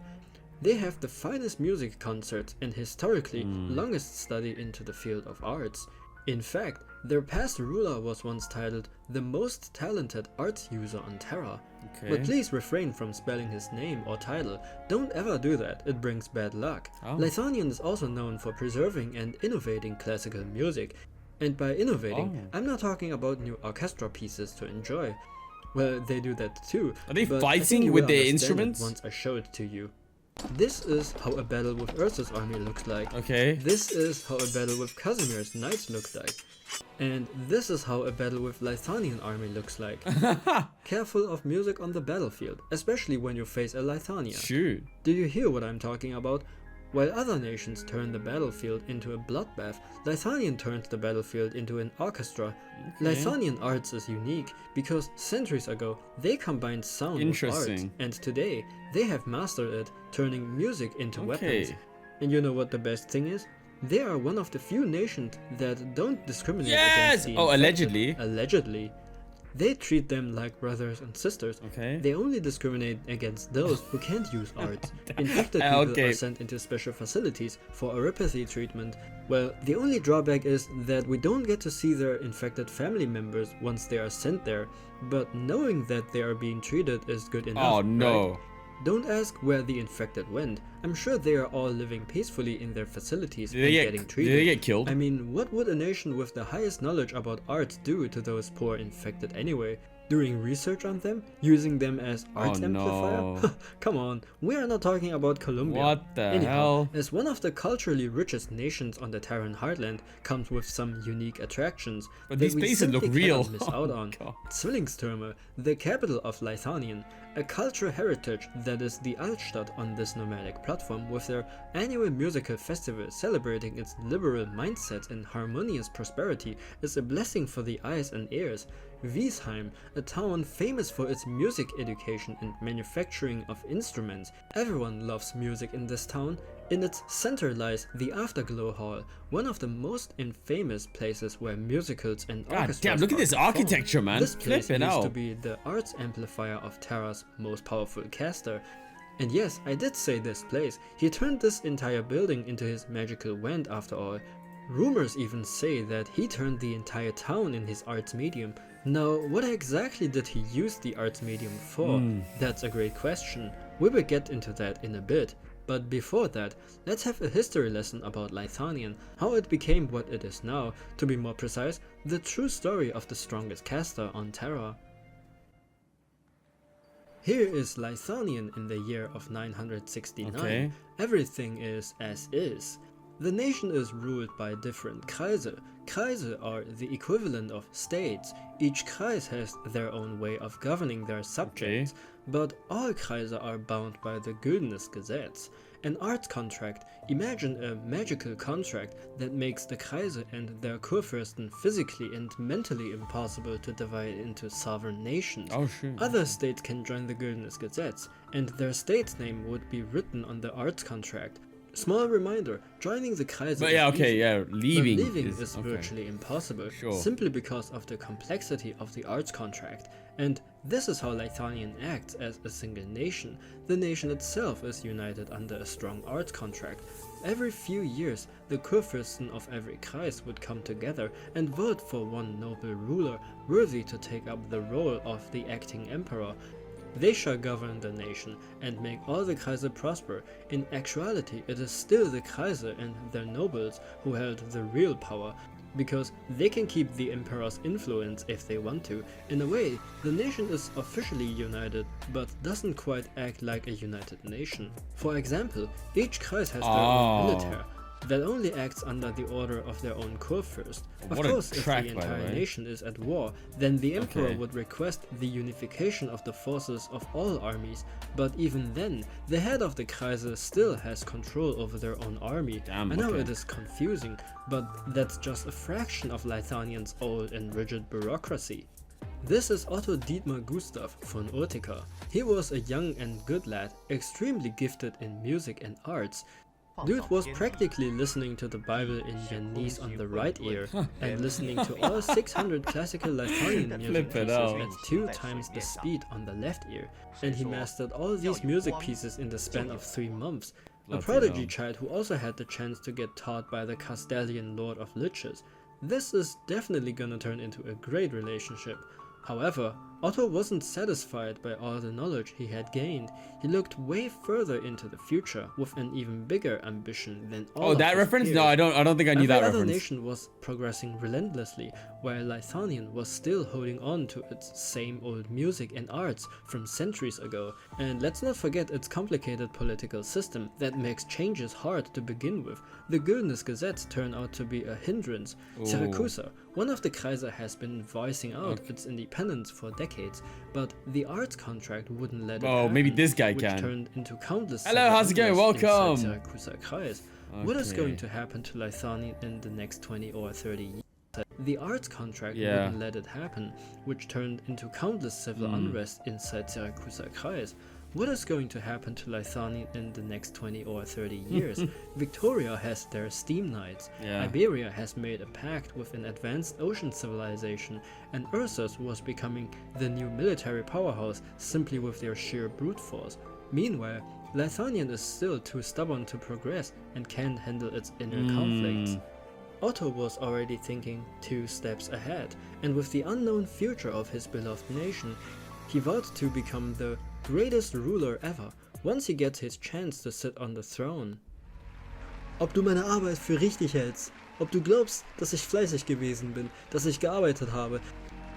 They have the finest music concerts and historically longest study into the field of arts. In fact, their past ruler was once titled the most talented arts user on Terra. But please refrain from spelling his name or title. Don't ever do that, it brings bad luck. 𝙧𝙤𝙪𝙧𝙏 is also known for preserving and innovating classical music. And by innovating, I'm not talking about new orchestra pieces to enjoy. Well, they do that too. Are they fighting with their instruments? Once I show it to you. This is how a battle with Ursa's army looks like. This is how a battle with 𝗔𝗪𝗪𝙧𝙏 knights look like. And this is how a battle with 𝙧𝙤𝙪𝙧𝙏 army looks like. Careful of music on the battlefield, especially when you face a 𝙧𝙤𝙪𝙧𝙏. Shoot. Do you hear what I'm talking about? While other nations turn the battlefield into a bloodbath, 𝙧𝙤𝙪𝙧𝙏 turns the battlefield into an orchestra. 𝙧𝙤𝙪𝙧𝙏 arts is unique because centuries ago they combined sound with art, and today they have mastered it, turning music into weapons. And you know what the best thing is? They are one of the few nations that don't discriminate against the infected. Allegedly. Allegedly. They treat them like brothers and sisters. They only discriminate against those who can't use art. Infected people are sent into special facilities for aropathy treatment. Well, the only drawback is that we don't get to see their infected family members once they are sent there, but knowing that they are being treated is good enough. Right? Don't ask where the infected went. I'm sure they are all living peacefully in their facilities and getting treated. Did they get killed? I mean, what would a nation with the highest knowledge about art do to those poor infected anyway? Doing research on them? Using them as arts amplifier? Come on, we are not talking about Colombia. What the hell? As one of the culturally richest nations on the Terran heartland, comes with some unique attractions but these places look real. Miss out on. 𝗔𝗟𝗪𝙧𝙏𝙀, the capital of 𝙧𝙤𝙪𝙧𝙏, a cultural heritage that is the Altstadt on this nomadic platform, with their annual musical festival celebrating its liberal mindset and harmonious prosperity, is a blessing for the eyes and ears. Wiesheim, a town famous for its music education and manufacturing of instruments. Everyone loves music in this town. In its center lies the Afterglow Hall, one of the most infamous places where musicals and orchestras damn, look at this architecture, man. This place used to be the arts amplifier of Terra's most powerful caster. And yes, I did say this place. He turned this entire building into his magical wand after all. Rumors even say that he turned the entire town in his arts medium. Now, what exactly did he use the arts medium for? That's a great question. We will get into that in a bit. But before that, let's have a history lesson about 𝙧𝙤𝙪𝙧𝙏, how it became what it is now, to be more precise, the true story of the strongest caster on Terra. Here is 𝙧𝙤𝙪𝙧𝙏 in the year of 969. Everything is as is. The nation is ruled by different Kreise. Kreise are the equivalent of states. Each Kreis has their own way of governing their subjects, but all Kreise are bound by the 𝙏𝙤𝙪𝙧𝙜𝙪, an arts contract. Imagine a magical contract that makes the Kreise and their Kurfürsten physically and mentally impossible to divide into sovereign nations. Other states can join the 𝙏𝙤𝙪𝙧𝙜𝙪, and their state's name would be written on the arts contract. Small reminder, joining the Kreise leaving is virtually impossible, simply because of the complexity of the arts contract. And this is how Lithuanian acts as a single nation. The nation itself is united under a strong arts contract. Every few years, the Kurfürsten of every Kreis would come together and vote for one noble ruler worthy to take up the role of the acting emperor. They shall govern the nation and make all the Kreise prosper. In actuality, it is still the Kreise and their nobles who held the real power, because they can keep the emperor's influence if they want to. In a way, the nation is officially united, but doesn't quite act like a united nation. For example, each Kreis has their own military that only acts under the order of their own Kurfürst. Of course, if the entire nation is at war, then the emperor would request the unification of the forces of all armies, but even then, the head of the Kreise still has control over their own army. I know it is confusing, but that's just a fraction of Lithuanians' old and rigid bureaucracy. This is Otto Dietmar Gustav von Urtica. He was a young and good lad, extremely gifted in music and arts. Dude was practically listening to the Bible in Viennese on the right ear and listening to all 600 classical Lithuanian music pieces at 2 times the speed on the left ear, and he mastered all these music pieces in the span of 3 months. A prodigy child who also had the chance to get taught by the Castellan Lord of Liches. This is definitely gonna turn into a great relationship. However, Otto wasn't satisfied by all the knowledge he had gained. He looked way further into the future with an even bigger ambition than all of that his reference? peers. No, I don't think I knew that reference. Every other nation was progressing relentlessly, while Lithuanian was still holding on to its same old music and arts from centuries ago. And let's not forget its complicated political system that makes changes hard to begin with. The 𝙏𝙤𝙪𝙧𝙜𝙪 turned out to be a hindrance. 𝙧𝙬𝙪, one of the Kreise, has been voicing out its independence for decades, but the arts contract wouldn't let it happen, maybe this guy which can. Turned into countless Hello, how's it going? Welcome. 𝙧𝙬𝙪 Kreis. What is going to happen to Lithuania in the next 20 or 30 years? The arts contract wouldn't let it happen, which turned into countless civil unrest inside 𝙧𝙬𝙪 Kreis. What is going to happen to Lithuania in the next 20 or 30 years? Victoria has their steam knights, Iberia has made a pact with an advanced ocean civilization, and Ursus was becoming the new military powerhouse simply with their sheer brute force. Meanwhile, Lithuania is still too stubborn to progress and can't handle its inner conflicts. Otto was already thinking 2 steps ahead, and with the unknown future of his beloved nation, he vowed to become the greatest ruler ever, once he gets his chance to sit on the throne. Ob du meine Arbeit für richtig hältst, ob du glaubst, dass ich fleißig gewesen bin, dass ich gearbeitet habe,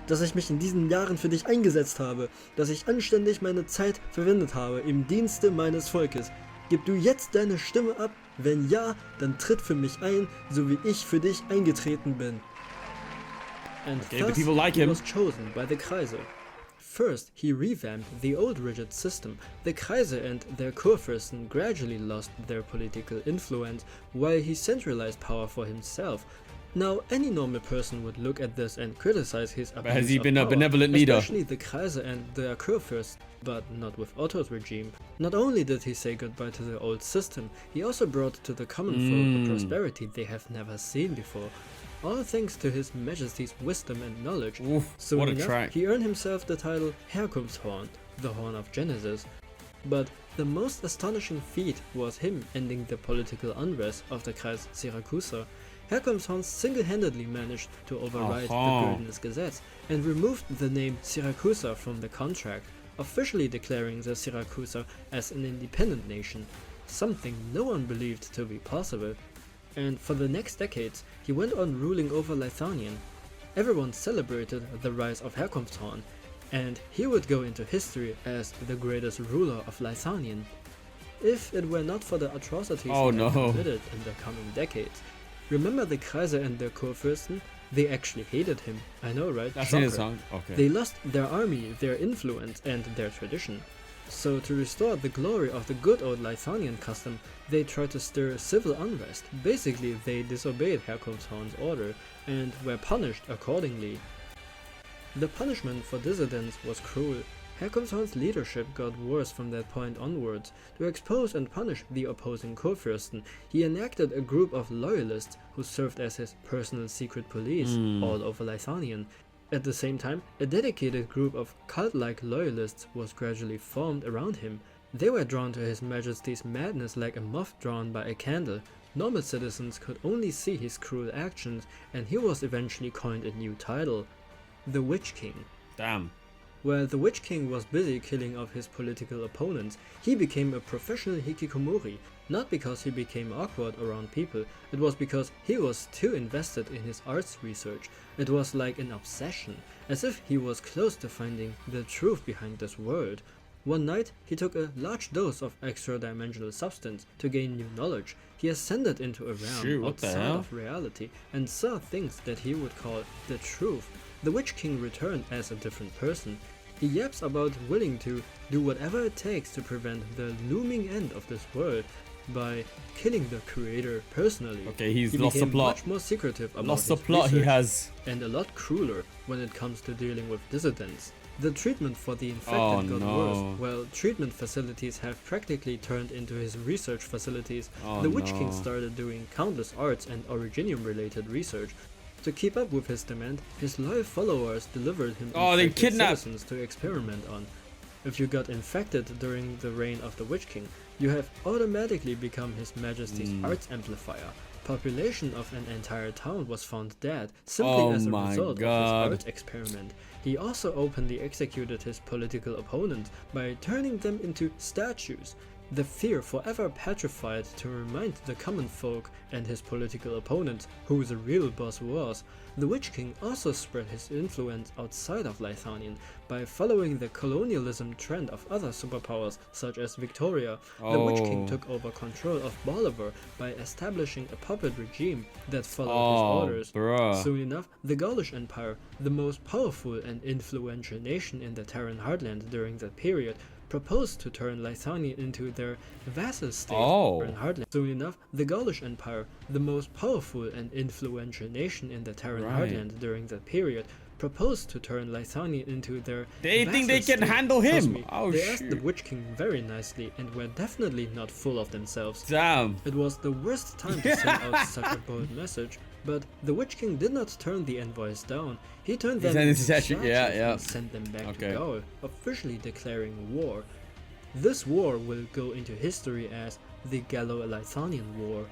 dass ich mich in diesen Jahren für dich eingesetzt habe, dass ich anständig meine Zeit verwendet habe im Dienste meines Volkes. Gib du jetzt deine Stimme ab? Wenn ja, dann tritt für mich ein, so wie ich für dich eingetreten bin. And thus he was chosen by the Kreise. First, he revamped the old rigid system. The Kreise and their Kurfürsten gradually lost their political influence, while he centralized power for himself. Now, any normal person would look at this and criticize his abuse Has he been of a benevolent leader? Especially the Kreise and their Kurfürst, but not with Otto's regime. Not only did he say goodbye to the old system, he also brought to the common folk a prosperity they have never seen before. All thanks to his majesty's wisdom and knowledge. Soon enough, he earned himself the title 𝙏𝙤𝙪𝙧𝙜𝙪, the Horn of Genesis. But the most astonishing feat was him ending the political unrest of the Kreis 𝙧𝙬𝙪. 𝙏𝙤𝙪 single-handedly managed to override the 𝙏𝙤𝙪𝙧𝙜𝙪 and removed the name 𝙧𝙬𝙪 from the contract, officially declaring the 𝙧𝙬𝙪 as an independent nation, something no one believed to be possible. And for the next decades, he went on ruling over Lithuania. Everyone celebrated the rise of 𝙏𝙤𝙪, and he would go into history as the greatest ruler of Lithuania. If it were not for the atrocities he had committed in the coming decades, Remember the Kreise and their Kurfürsten? They actually hated him. I know, right? That's in the Shocker. song. Okay. They lost their army, their influence, and their tradition. So to restore the glory of the good old Lithanian custom, they tried to stir civil unrest. Basically, they disobeyed 𝙏𝙤𝙪𝙧𝙜𝙪 order and were punished accordingly. The punishment for dissidents was cruel. 𝙏𝙤𝙪𝙧𝙜𝙪's leadership got worse from that point onwards. To expose and punish the opposing Kurfürsten, he enacted a group of loyalists who served as his personal secret police all over Lithanian. At the same time, a dedicated group of cult-like loyalists was gradually formed around him. They were drawn to His Majesty's madness like a moth drawn by a candle. Normal citizens could only see his cruel actions, and he was eventually coined a new title, the Witch King. Damn. While the Witch King was busy killing off his political opponents, he became a professional hikikomori, not because he became awkward around people, it was because he was too invested in his arts research. It was like an obsession, as if he was close to finding the truth behind this world. One night, he took a large dose of extra-dimensional substance to gain new knowledge. He ascended into a realm outside of reality and saw things that he would call the truth. The Witch King returned as a different person. He yaps about willing to do whatever it takes to prevent the looming end of this world by killing the creator personally. Okay, he became lost the plot. Much more secretive about Lost the his plot he research has. and a lot crueler when it comes to dealing with dissidents. The treatment for the infected got worse. Well, treatment facilities have practically turned into his research facilities. The Witch King started doing countless arts and Originium related research. To keep up with his demand, his loyal followers delivered him infected citizens to experiment on. If you got infected during the reign of the Witch King, you have automatically become His Majesty's arts amplifier. Population of an entire town was found dead simply as a result of his art experiment. He also openly executed his political opponents by turning them into statues. The fear forever petrified to remind the common folk and his political opponents who the real boss was. The Witch King also spread his influence outside of Lithanian by following the colonialism trend of other superpowers such as Victoria. The Witch King took over control of Bolivar by establishing a puppet regime that followed his orders. Soon enough, the Gaulish Empire, the most powerful and influential nation in the Terran heartland during that period, proposed to turn Lithania into their vassal state. Soon enough, the Gaulish Empire, the most powerful and influential nation in the Terran heartland during that period, proposed to turn Lithania into their They think they can state. handle him. They asked the Witch King very nicely and were definitely not full of themselves. Damn. It was the worst time to send out such a bold message, but the Witch King did not turn the envoys down. He turned them into statues and sent them back to Gaul, officially declaring war. This war will go into history as the Gallo-Lithanian War.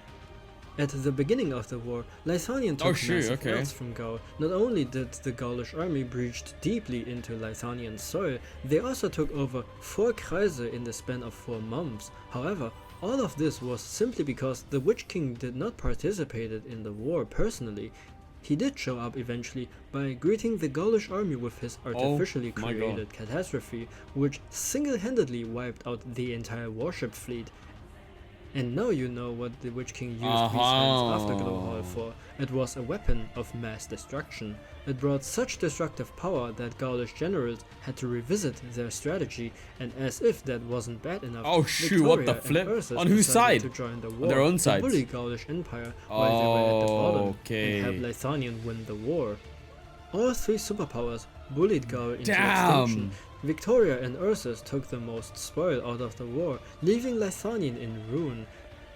At the beginning of the war, Lithanian took massive loss from Gaul. Not only did the Gaulish army breach deeply into Lithanian soil, they also took over 4 Kreise in the span of 4 months. However, all of this was simply because the Witch King did not participate in the war personally. He did show up eventually by greeting the Gaulish army with his artificially created catastrophe, which single-handedly wiped out the entire warship fleet. And now you know what the Witch King used these Hands Afterglow Hall for. It was a weapon of mass destruction. It brought such destructive power that Gaulish generals had to revisit their strategy, and as if that wasn't bad enough, what the flip? On whose side? To join the war, on their own side. To bully Gaulish Empire while they were at the bottom and help Lithanian win the war. All 3 superpowers bullied Gaul into extinction. Victoria and Ursus took the most spoil out of the war, leaving Lithanian in ruin.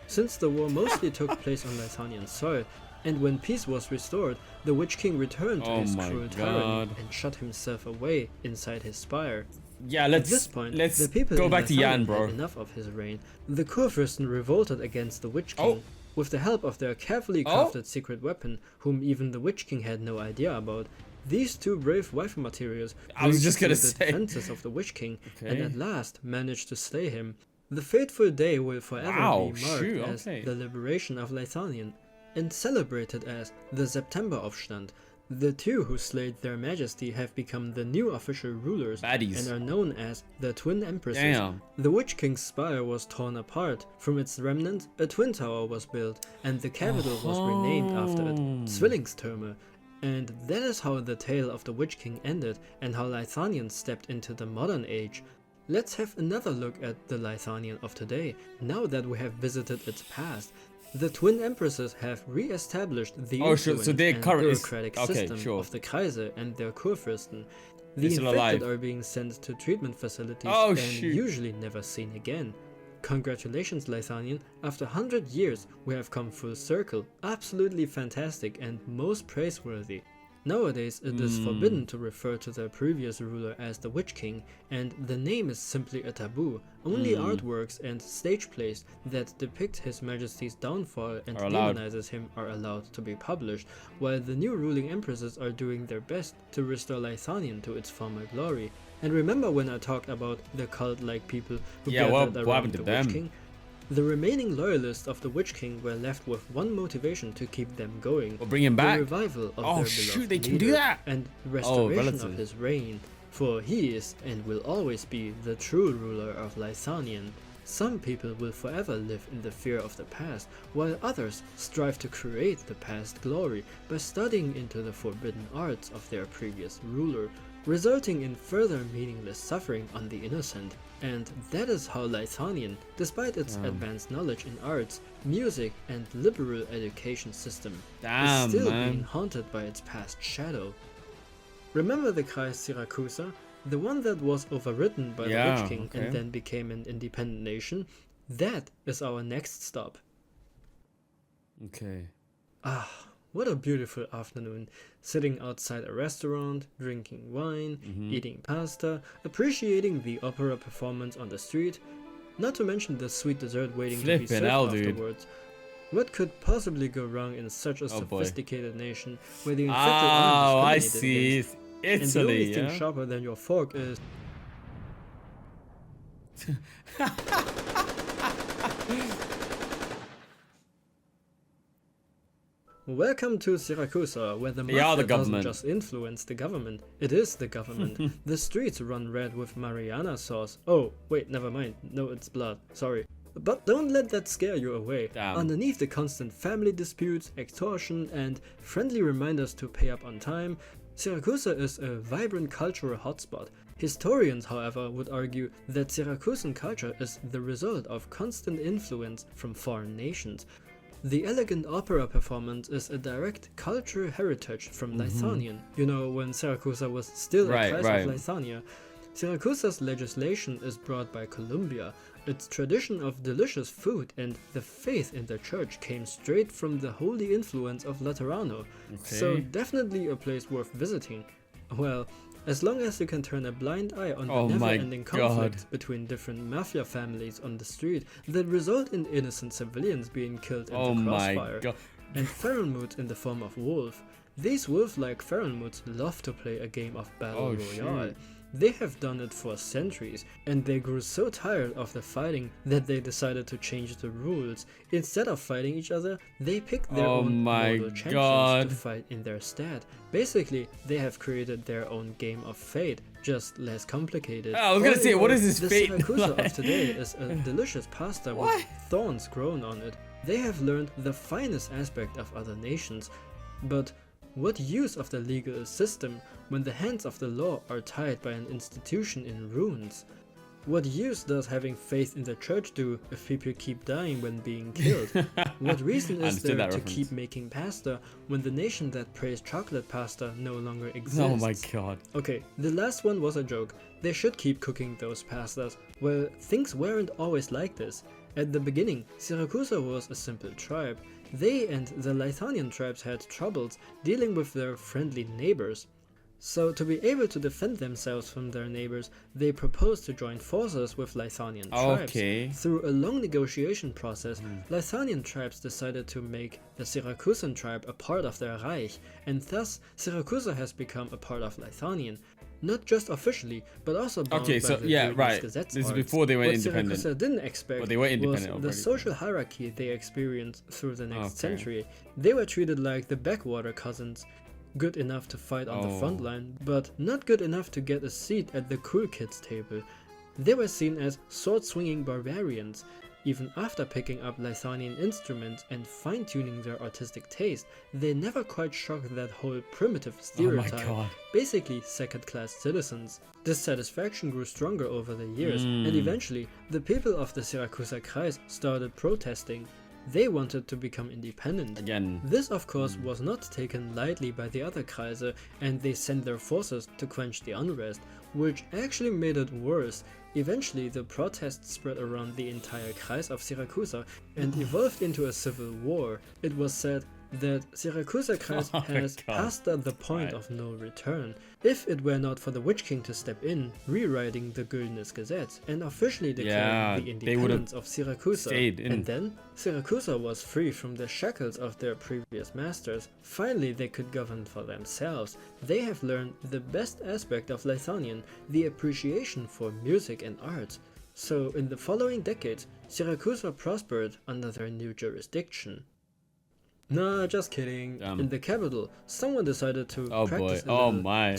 Since the war mostly took place on Lithanian soil, and when peace was restored, the Witch King returned to his cruel tyranny and shut himself away inside his spire. Yeah, At this point, the people go in back to Jan, Lithanian bro. had enough of his reign. The Kurfürsten revolted against the Witch King. With the help of their carefully crafted secret weapon, whom even the Witch King had no idea about. These 2 brave waifu materials breached the defenses of the Witch King and at last managed to slay him. The fateful day will forever be marked as the liberation of Lithanian and celebrated as the September Aufstand. The two who slayed their majesty have become the new official rulers Baddies. and are known as the Twin Empresses. Damn. The Witch King's spire was torn apart. From its remnant, a twin tower was built, and the capital was renamed after it, 𝗔𝗟𝗪𝙧𝙪. And that is how the tale of the Witch King ended, and how Lithanians stepped into the modern age. Let's have another look at the Lithanian of today, now that we have visited its past. The Twin Empresses have re-established the influence so their and current bureaucratic system of the Kreise and their Kurfürsten. The infected are being sent to treatment facilities and usually never seen again. Congratulations, Lithanian. After 100 years, we have come full circle. Absolutely fantastic and most praiseworthy. Nowadays, it is forbidden to refer to their previous ruler as the Witch King, and the name is simply a taboo. Only artworks and stage plays that depict His Majesty's downfall and demonizes him are allowed to be published, while the new ruling empresses are doing their best to restore Lithanian to its former glory. And remember when I talked about the cult-like people who gathered around the Witch King? The remaining loyalists of the Witch King were left with one motivation to keep them going. We'll bring him back. The revival of their beloved they can leader do that. and restoration of his reign. For he is and will always be the true ruler of Lithanian. Some people will forever live in the fear of the past, while others strive to create the past glory by studying into the forbidden arts of their previous ruler, resulting in further meaningless suffering on the innocent. And that is how Lithanian, despite its advanced knowledge in arts, music, and liberal education system, is still being haunted by its past shadow. Remember the Kreis 𝗔𝗟𝗪𝙧𝙪, the one that was overridden by the Witch King and then became an independent nation? That is our next stop. Okay. What a beautiful afternoon, sitting outside a restaurant, drinking wine, eating pasta, appreciating the opera performance on the street, not to mention the sweet dessert waiting to be served afterwards. What could possibly go wrong in such a sophisticated nation where the infected are discriminated against? Italy, and the only thing sharper than your fork is... Welcome to 𝗔𝗟𝗪𝙧𝙪, where the mafia doesn't just influence the government, it is the government. The streets run red with Mariana sauce. Oh, wait, never mind. No, it's blood. Sorry. But don't let that scare you away. Underneath the constant family disputes, extortion, and friendly reminders to pay up on time, 𝗔𝗟𝗪𝙧𝙪 is a vibrant cultural hotspot. Historians, however, would argue that 𝗔𝗟𝗪𝙧𝙪 culture is the result of constant influence from foreign nations. The elegant opera performance is a direct cultural heritage from Lithanian. You know, when 𝗔𝗟𝗪𝙧𝙪 was still a Kreis of Lithania. 𝗔𝗟𝗪𝙧𝙪's legislation is brought by Columbia. Its tradition of delicious food and the faith in the church came straight from the holy influence of Laterano. So definitely a place worth visiting. Well, as long as you can turn a blind eye on the never-ending conflicts between different mafia families on the street that result in innocent civilians being killed in the crossfire, and Pharaohmoods in the form of wolf. These wolf-like Pharaohmoods love to play a game of battle royale. They have done it for centuries, and they grew so tired of the fighting that they decided to change the rules. Instead of fighting each other, they picked their own mortal champions to fight in their stead. Basically, they have created their own game of fate, just less complicated. I was gonna say, what is this fate? The 𝗔𝗟𝗪𝙧𝙪 of today is a delicious pasta with thorns grown on it. They have learned the finest aspect of other nations, but what use of the legal system when the hands of the law are tied by an institution in ruins? What use does having faith in the church do if people keep dying when being killed? What reason is there to keep making pasta when the nation that praised chocolate pasta no longer exists? Oh my god. Okay, the last one was a joke. They should keep cooking those pastas. Well, things weren't always like this. At the beginning, 𝗔𝗟𝗪𝙧𝙪 was a simple tribe. They and the Lithanian tribes had troubles dealing with their friendly neighbors. So to be able to defend themselves from their neighbors, they proposed to join forces with Lithanian tribes. Through a long negotiation process, Lithanian tribes decided to make the 𝗔𝗟𝗪𝙧𝙪 tribe a part of their Reich, and thus 𝗔𝗟𝗪𝙧𝙪 has become a part of Lithanian. Not just officially, but also bound by the This is before they went independent. What 𝗔𝗟𝗪𝙧𝙪 didn't expect was the social hierarchy they experienced through the next century. They were treated like the backwater cousins. good enough to fight on the front line, but not good enough to get a seat at the cool kids table. They were seen as sword-swinging barbarians. Even after picking up Lysanian instruments and fine-tuning their artistic taste, they never quite shocked that whole primitive stereotype, basically second-class citizens. Dissatisfaction grew stronger over the years, and eventually the people of the 𝗔𝗟𝗪 Kreis started protesting. They wanted to become independent. Again. This of course was not taken lightly by the other Kreise, and they sent their forces to quench the unrest, which actually made it worse. Eventually the protests spread around the entire Kreis of 𝗔𝗟𝗪 and evolved into a civil war. It was said that 𝗔𝗟𝗪 Kreis has passed the point of no return. If it were not for the Witch King to step in, rewriting the 𝗏𝙤𝗪 Gesetz and officially declaring the independence of 𝗔𝗟𝗪, and then 𝗔𝗟𝗪 was free from the shackles of their previous masters. Finally they could govern for themselves. They have learned the best aspect of Lysanian, the appreciation for music and arts. So in the following decades, 𝗔𝗟𝗪 prospered under their new jurisdiction. Nah, just kidding. In the capital, someone decided to practice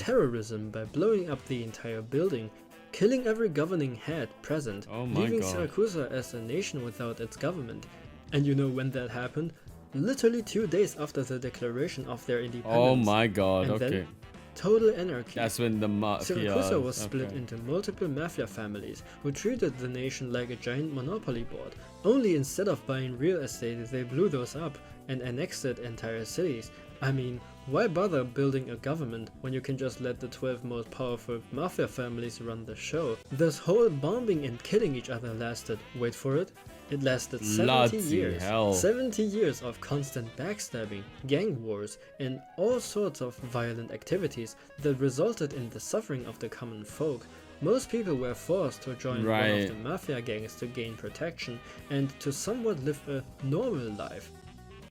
terrorism by blowing up the entire building, killing every governing head present, leaving 𝗔𝗟𝗪 as a nation without its government. And you know when that happened? Literally 2 days after the declaration of their independence. And then, total anarchy. That's when the mafia... 𝗔𝗟𝗪 was split into multiple mafia families who treated the nation like a giant monopoly board. Only instead of buying real estate, they blew those up and annexed entire cities. I mean, why bother building a government when you can just let the 12 most powerful mafia families run the show? This whole bombing and killing each other lasted, wait for it, it lasted 70 years. 70 years of constant backstabbing, gang wars, and all sorts of violent activities that resulted in the suffering of the common folk. Most people were forced to join one of the mafia gangs to gain protection and to somewhat live a normal life.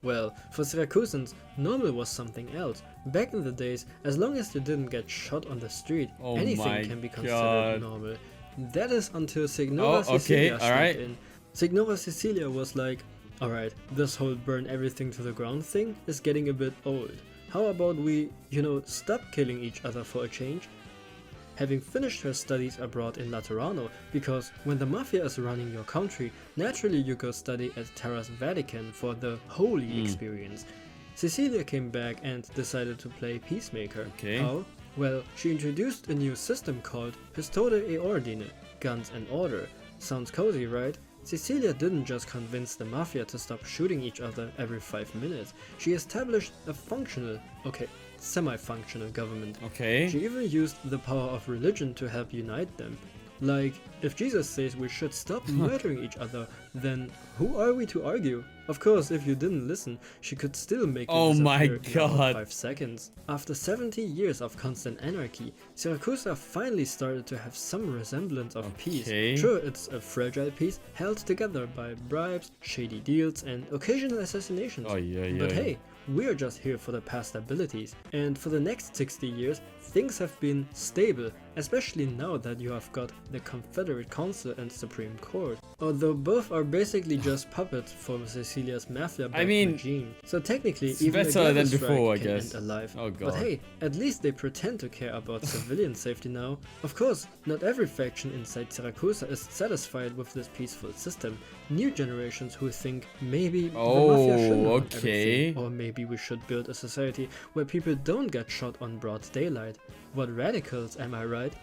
Well, for Syracuseans, normal was something else. Back in the days, as long as you didn't get shot on the street, anything can be considered normal. That is until 𝗔𝗟𝗪 Caecilia stepped in. 𝗔𝗟𝗪 Caecilia was like, alright, this whole burn everything to the ground thing is getting a bit old. How about we, stop killing each other for a change? Having finished her studies abroad in Laterano, because when the mafia is running your country, naturally you go study at Terra's Vatican for the holy experience. Caecilia came back and decided to play peacemaker. How? Well, she introduced a new system called Pistole e Ordine, guns and order. Sounds cozy, right? Caecilia didn't just convince the mafia to stop shooting each other every 5 minutes. She established a functional, semi-functional government. She even used the power of religion to help unite them. Like, if Jesus says we should stop murdering each other, then who are we to argue? Of course, if you didn't listen, she could still make you disappear in about 5 seconds. After 70 years of constant anarchy, 𝗔𝗟𝗪 finally started to have some resemblance of peace. Sure, it's a fragile peace held together by bribes, shady deals, and occasional assassinations. But hey, we're just here for the past abilities, and for the next 60 years, things have been stable, especially now that you have got the Confederate Council and Supreme Court. Although both are basically just puppets for Caecilia's mafia-backed regime. So technically, even a gather strike can end alive. But hey, at least they pretend to care about civilian safety now. Of course, not every faction inside 𝗔𝗟𝗪 is satisfied with this peaceful system. New generations who think maybe the mafia shouldn't run everything, or maybe we should build a society where people don't get shot on broad daylight. What radicals, am I right?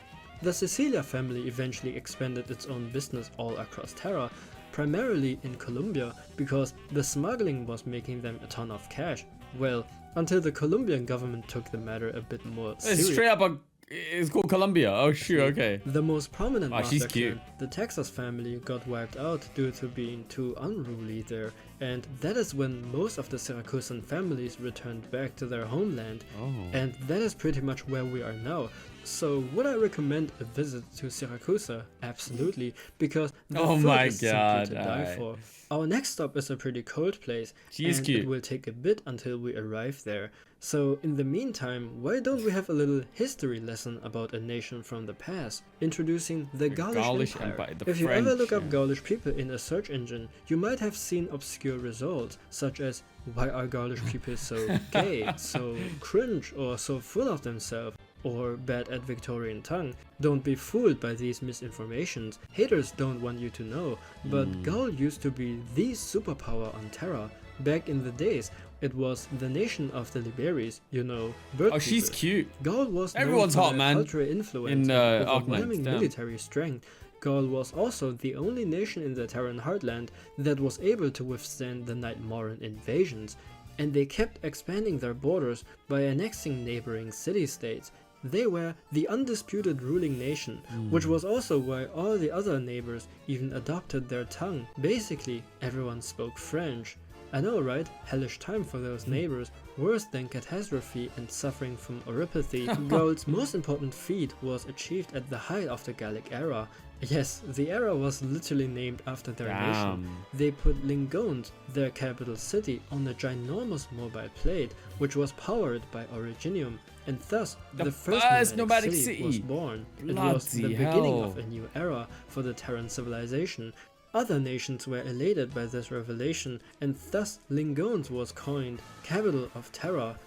The Caecilia family eventually expanded its own business all across Terra, primarily in Colombia, because the smuggling was making them a ton of cash. Well, until the Colombian government took the matter a bit more seriously. Straight up it's called Colombia. Oh shoot, okay. The most prominent mafia clan, the Texas family, got wiped out due to being too unruly there, and that is when most of the Syracusan families returned back to their homeland, and that is pretty much where we are now. So would I recommend a visit to 𝗔𝗟𝗪? Absolutely, because the food is simply to die for. Our next stop is a pretty cold place, and it will take a bit until we arrive there. So in the meantime, why don't we have a little history lesson about a nation from the past, introducing the Gaulish Empire. If you ever look up Gaulish people in a search engine, you might have seen obscure results, such as why are Gaulish people so gay, so cringe, or so full of themselves, or bad at Victorian tongue. Don't be fooled by these misinformations. Haters don't want you to know, but Gaul used to be the superpower on Terra. Back in the days, it was the nation of the Liberis, you know, bird people. She's cute. Gaul was Everyone's known for hot, their man. cultural influence In and Arknights, overwhelming damn. military strength. Gaul was also the only nation in the Terran heartland that was able to withstand the 𝙏𝙤𝙪𝙧𝙜𝙪 invasions, and they kept expanding their borders by annexing neighboring city-states. They were the undisputed ruling nation, which was also why all the other neighbors even adopted their tongue. Basically, everyone spoke French. I know, right? Hellish time for those neighbors, worse than catastrophe and suffering from oropathy. Gaul's most important feat was achieved at the height of the Gallic era. Yes, the era was literally named after their nation. They put 𝙏𝙤𝙪𝙧𝙜𝙪, their capital city, on a ginormous mobile plate, which was powered by originium, and thus the first nomadic city was born. It was the beginning of a new era for the Terran civilization. Other nations were elated by this revelation, and thus 𝙏𝙤𝙪𝙧𝙜𝙪 was coined capital of Terra.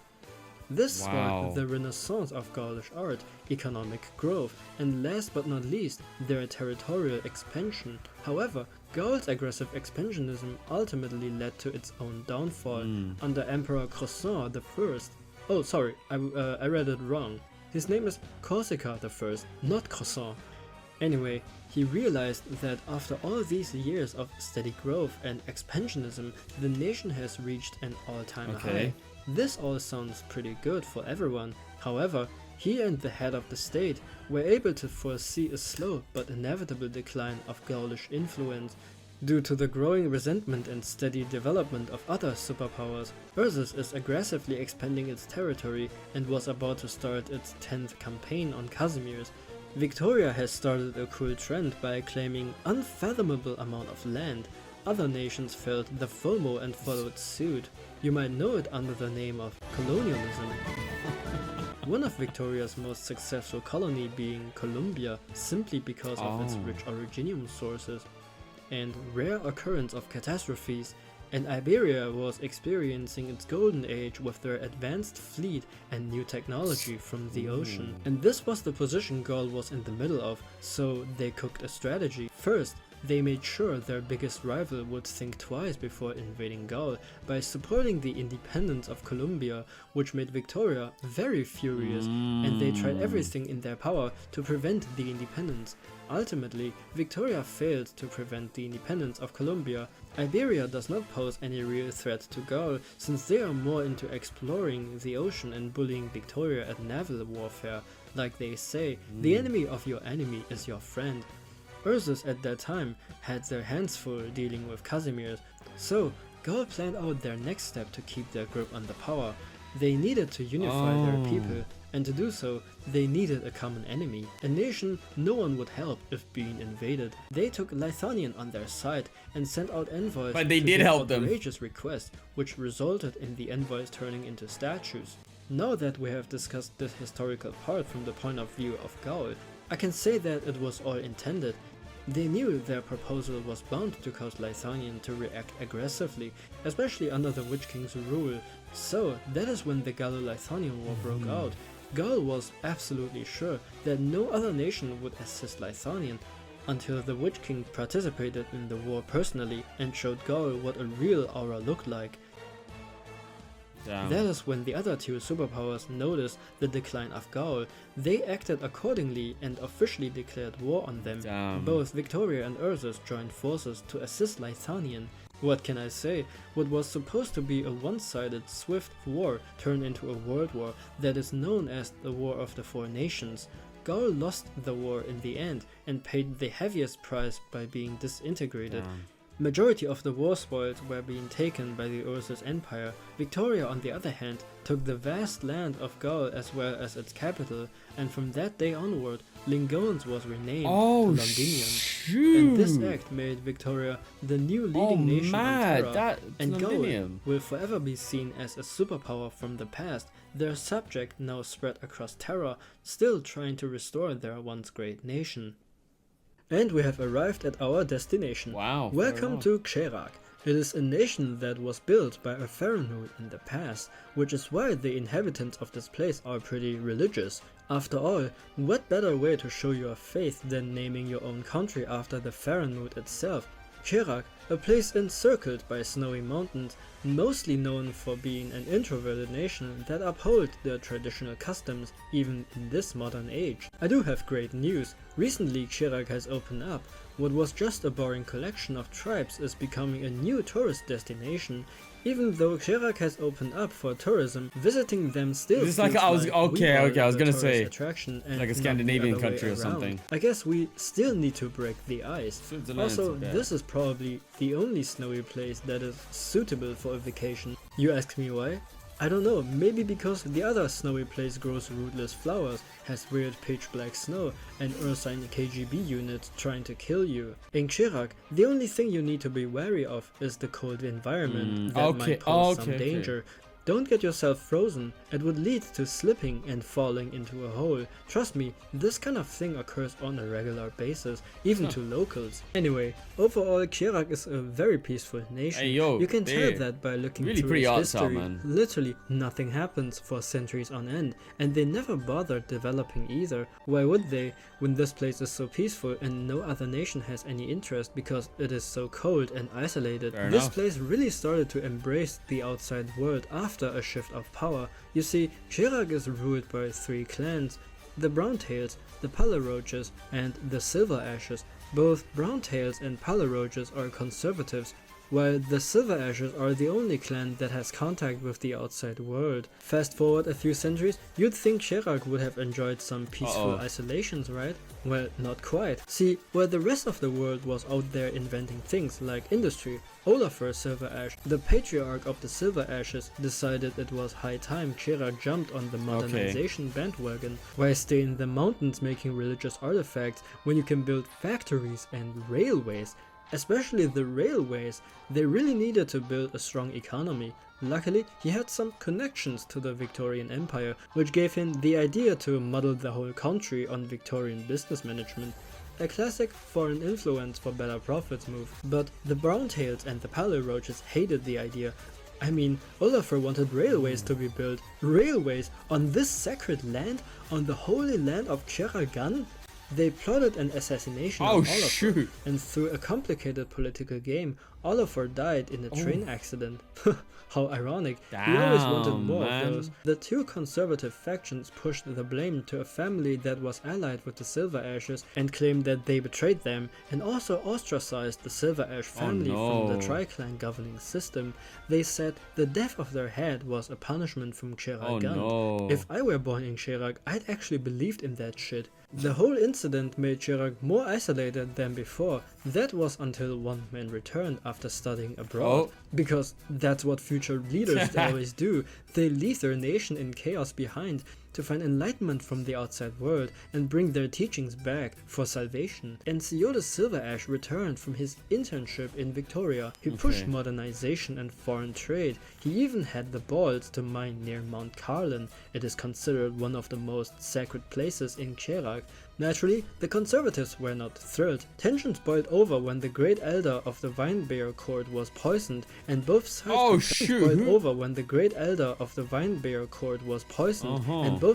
This sparked the renaissance of Gaulish art, economic growth, and last but not least, their territorial expansion. However, Gaul's aggressive expansionism ultimately led to its own downfall under Emperor 𝗔𝗟𝗪 I. Oh, sorry, I read it wrong. His name is Corsica I, not 𝗔𝗟. Anyway, he realized that after all these years of steady growth and expansionism, the nation has reached an all-time high. This all sounds pretty good for everyone. However, he and the head of the state were able to foresee a slow but inevitable decline of Gaulish influence. Due to the growing resentment and steady development of other superpowers, Ursus is aggressively expanding its territory and was about to start its 10th campaign on Casimir's. Victoria has started a cool trend by claiming unfathomable amount of land. Other nations felt the FOMO and followed suit. You might know it under the name of colonialism. One of Victoria's most successful colony being Colombia, simply because of its rich originium sources and rare occurrence of catastrophes, and Iberia was experiencing its golden age with their advanced fleet and new technology from the ocean. And this was the position Gaul was in the middle of, so they cooked a strategy. First, they made sure their biggest rival would think twice before invading Gaul by supporting the independence of Colombia, which made Victoria very furious, and they tried everything in their power to prevent the independence. Ultimately, Victoria failed to prevent the independence of Colombia. Iberia does not pose any real threat to Gaul, since they are more into exploring the ocean and bullying Victoria at naval warfare. Like they say, the enemy of your enemy is your friend. Ursus at that time had their hands full dealing with Casimir's, so Gaul planned out their next step to keep their grip on the power. They needed to unify their people, and to do so, they needed a common enemy, a nation no one would help if being invaded. They took Lithonian on their side and sent out envoys But they did help them. outrageous requests, which resulted in the envoys turning into statues. Now that we have discussed this historical part from the point of view of Gaul, I can say that it was all intended. They knew their proposal was bound to cause Lithonian to react aggressively, especially under the Witch King's rule. So that is when the Gallo-Lithonian War broke out. Gaul was absolutely sure that no other nation would assist Lithonian until the Witch King participated in the war personally and showed Gaul what a real aura looked like. That is when the other two superpowers noticed the decline of Gaul. They acted accordingly and officially declared war on them. Both Victoria and Ursus joined forces to assist Lithonian. What can I say? What was supposed to be a one-sided, swift war turned into a world war that is known as the War of the Four Nations. Gaul lost the war in the end and paid the heaviest price by being disintegrated. Majority of the war spoils were being taken by the Ursus Empire. Victoria, on the other hand, took the vast land of Gaul as well as its capital, and from that day onward, 𝙏𝙤𝙪𝙧𝙜𝙪 was renamed Londinium. And this act made Victoria the new leading nation on Terra, and Gaul will forever be seen as a superpower from the past their subject now spread across Terra, still trying to restore their once great nation. And we have arrived at our destination. Wow. Welcome to 𝗔𝗟𝗪𝙧𝙏𝙪. It is a nation that was built by a pharaoh in the past, which is why the inhabitants of this place are pretty religious. After all, what better way to show your faith than naming your own country after the pharaoh itself? 𝗔𝗟𝗪𝙧𝙏, a place encircled by snowy mountains, mostly known for being an introverted nation that uphold their traditional customs even in this modern age. I do have great news. Recently 𝗔𝗟𝗪𝙧𝙏 has opened up. What was just a boring collection of tribes is becoming a new tourist destination. Even though 𝗔𝗟𝗪𝙧𝙏 has opened up for tourism, visiting them still This is feels like I was like okay. I was gonna tourist say attraction and like a not the Scandinavian other way country or around. something. I guess we still need to break the ice. Also, this is probably the only snowy place that is suitable for a vacation. You ask me why? I don't know, maybe because the other snowy place grows rootless flowers, has weird pitch black snow, and ursine KGB units trying to kill you. In 𝗔𝗟𝗪𝙧𝙏, the only thing you need to be wary of is the cold environment that might pose some danger. Don't get yourself frozen, it would lead to slipping and falling into a hole. Trust me, this kind of thing occurs on a regular basis, even to locals. Anyway, overall 𝗔𝗟𝗪𝙧𝙏 is a very peaceful nation. Hey, yo, you can tell that by looking really through pretty its arts out, history. man. Literally nothing happens for centuries on end, and they never bothered developing either. Why would they, when this place is so peaceful and no other nation has any interest because it is so cold and isolated? This place really started to embrace the outside world after a shift of power. You see, 𝗔𝗟𝗪𝙧𝙏 is ruled by 3 clans: the Browntails, the Palaroaches, and the Silver Ashes. Both Browntails and Palaroaches are conservatives, while the Silver Ashes are the only clan that has contact with the outside world. Fast forward a few centuries, you'd think 𝗔𝗟𝗪𝙧𝙏 would have enjoyed some peaceful isolations, right? Well, not quite. See, while the rest of the world was out there inventing things like industry, Olafur Silver Ash, the patriarch of the Silver Ashes, decided it was high time 𝗔𝗟𝗪𝙧𝙏 jumped on the modernization bandwagon. Why stay in the mountains making religious artifacts when you can build factories and railways? Especially the railways, they really needed to build a strong economy. Luckily, he had some connections to the Victorian Empire, which gave him the idea to model the whole country on Victorian business management. A classic foreign influence for better profits move. But the Browntails and the Palaroaches hated the idea. I mean, Olafur wanted railways to be built. Railways on this sacred land? On the holy land of 𝗔𝗟𝗪𝙧𝙏? They plotted an assassination on Olafur, and through a complicated political game, Olafur died in a train accident. How ironic. He always wanted more of those. The 2 conservative factions pushed the blame to a family that was allied with the Silver Ashes and claimed that they betrayed them, and also ostracized the Silver Ash family from the tri-clan governing system. They said the death of their head was a punishment from 𝗔𝗟𝗪𝙧𝙏. If I were born in 𝗔𝗟𝗪𝙧𝙏, I'd actually believed in that shit. The whole incident made 𝗔𝗟𝗪𝗧𝙏 more isolated than before. That was until one man returned after studying abroad. Because that's what future leaders always do. They leave their nation in chaos behind to find enlightenment from the outside world and bring their teachings back for salvation. And Sioda Silver Ash returned from his internship in Victoria. He pushed modernization and foreign trade. He even had the balls to mine near Mount Carlin. It is considered one of the most sacred places in 𝗔𝗟𝗪𝙧𝙏. Naturally, the conservatives were not thrilled. Tensions boiled over when the great elder of the Winebear court was poisoned, and both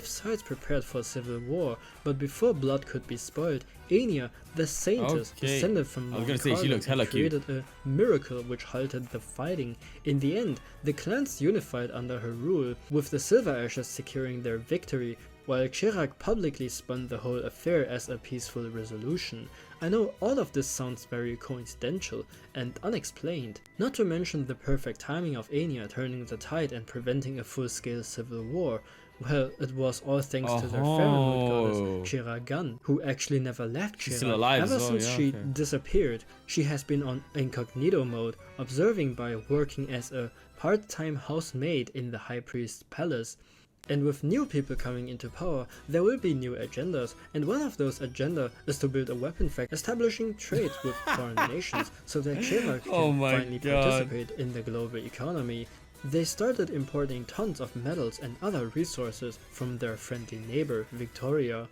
sides prepared for civil war. But before blood could be spoiled, Anya, the saintess descended from Mount Carlin, created a miracle which halted the fighting. In the end, the clans unified under her rule, with the Silver Ashes securing their victory, while 𝗔𝗟𝗪𝙧𝙏 publicly spun the whole affair as a peaceful resolution. I know all of this sounds very coincidental and unexplained, not to mention the perfect timing of Anya turning the tide and preventing a full-scale civil war. Well, it was all thanks to their pharaoh goddess 𝗔𝗟𝗪𝗏, who actually never left 𝗔𝗟𝗪𝙧𝙏. Ever since she disappeared, she has been on incognito mode, observing by working as a part-time housemaid in the high priest's palace. And with new people coming into power, there will be new agendas, and one of those agendas is to build a weapon factory, establishing trade with foreign nations, so that 𝗔𝗟𝗪𝗏 can finally participate in the global economy. They started importing tons of metals and other resources from their friendly neighbor, Victoria.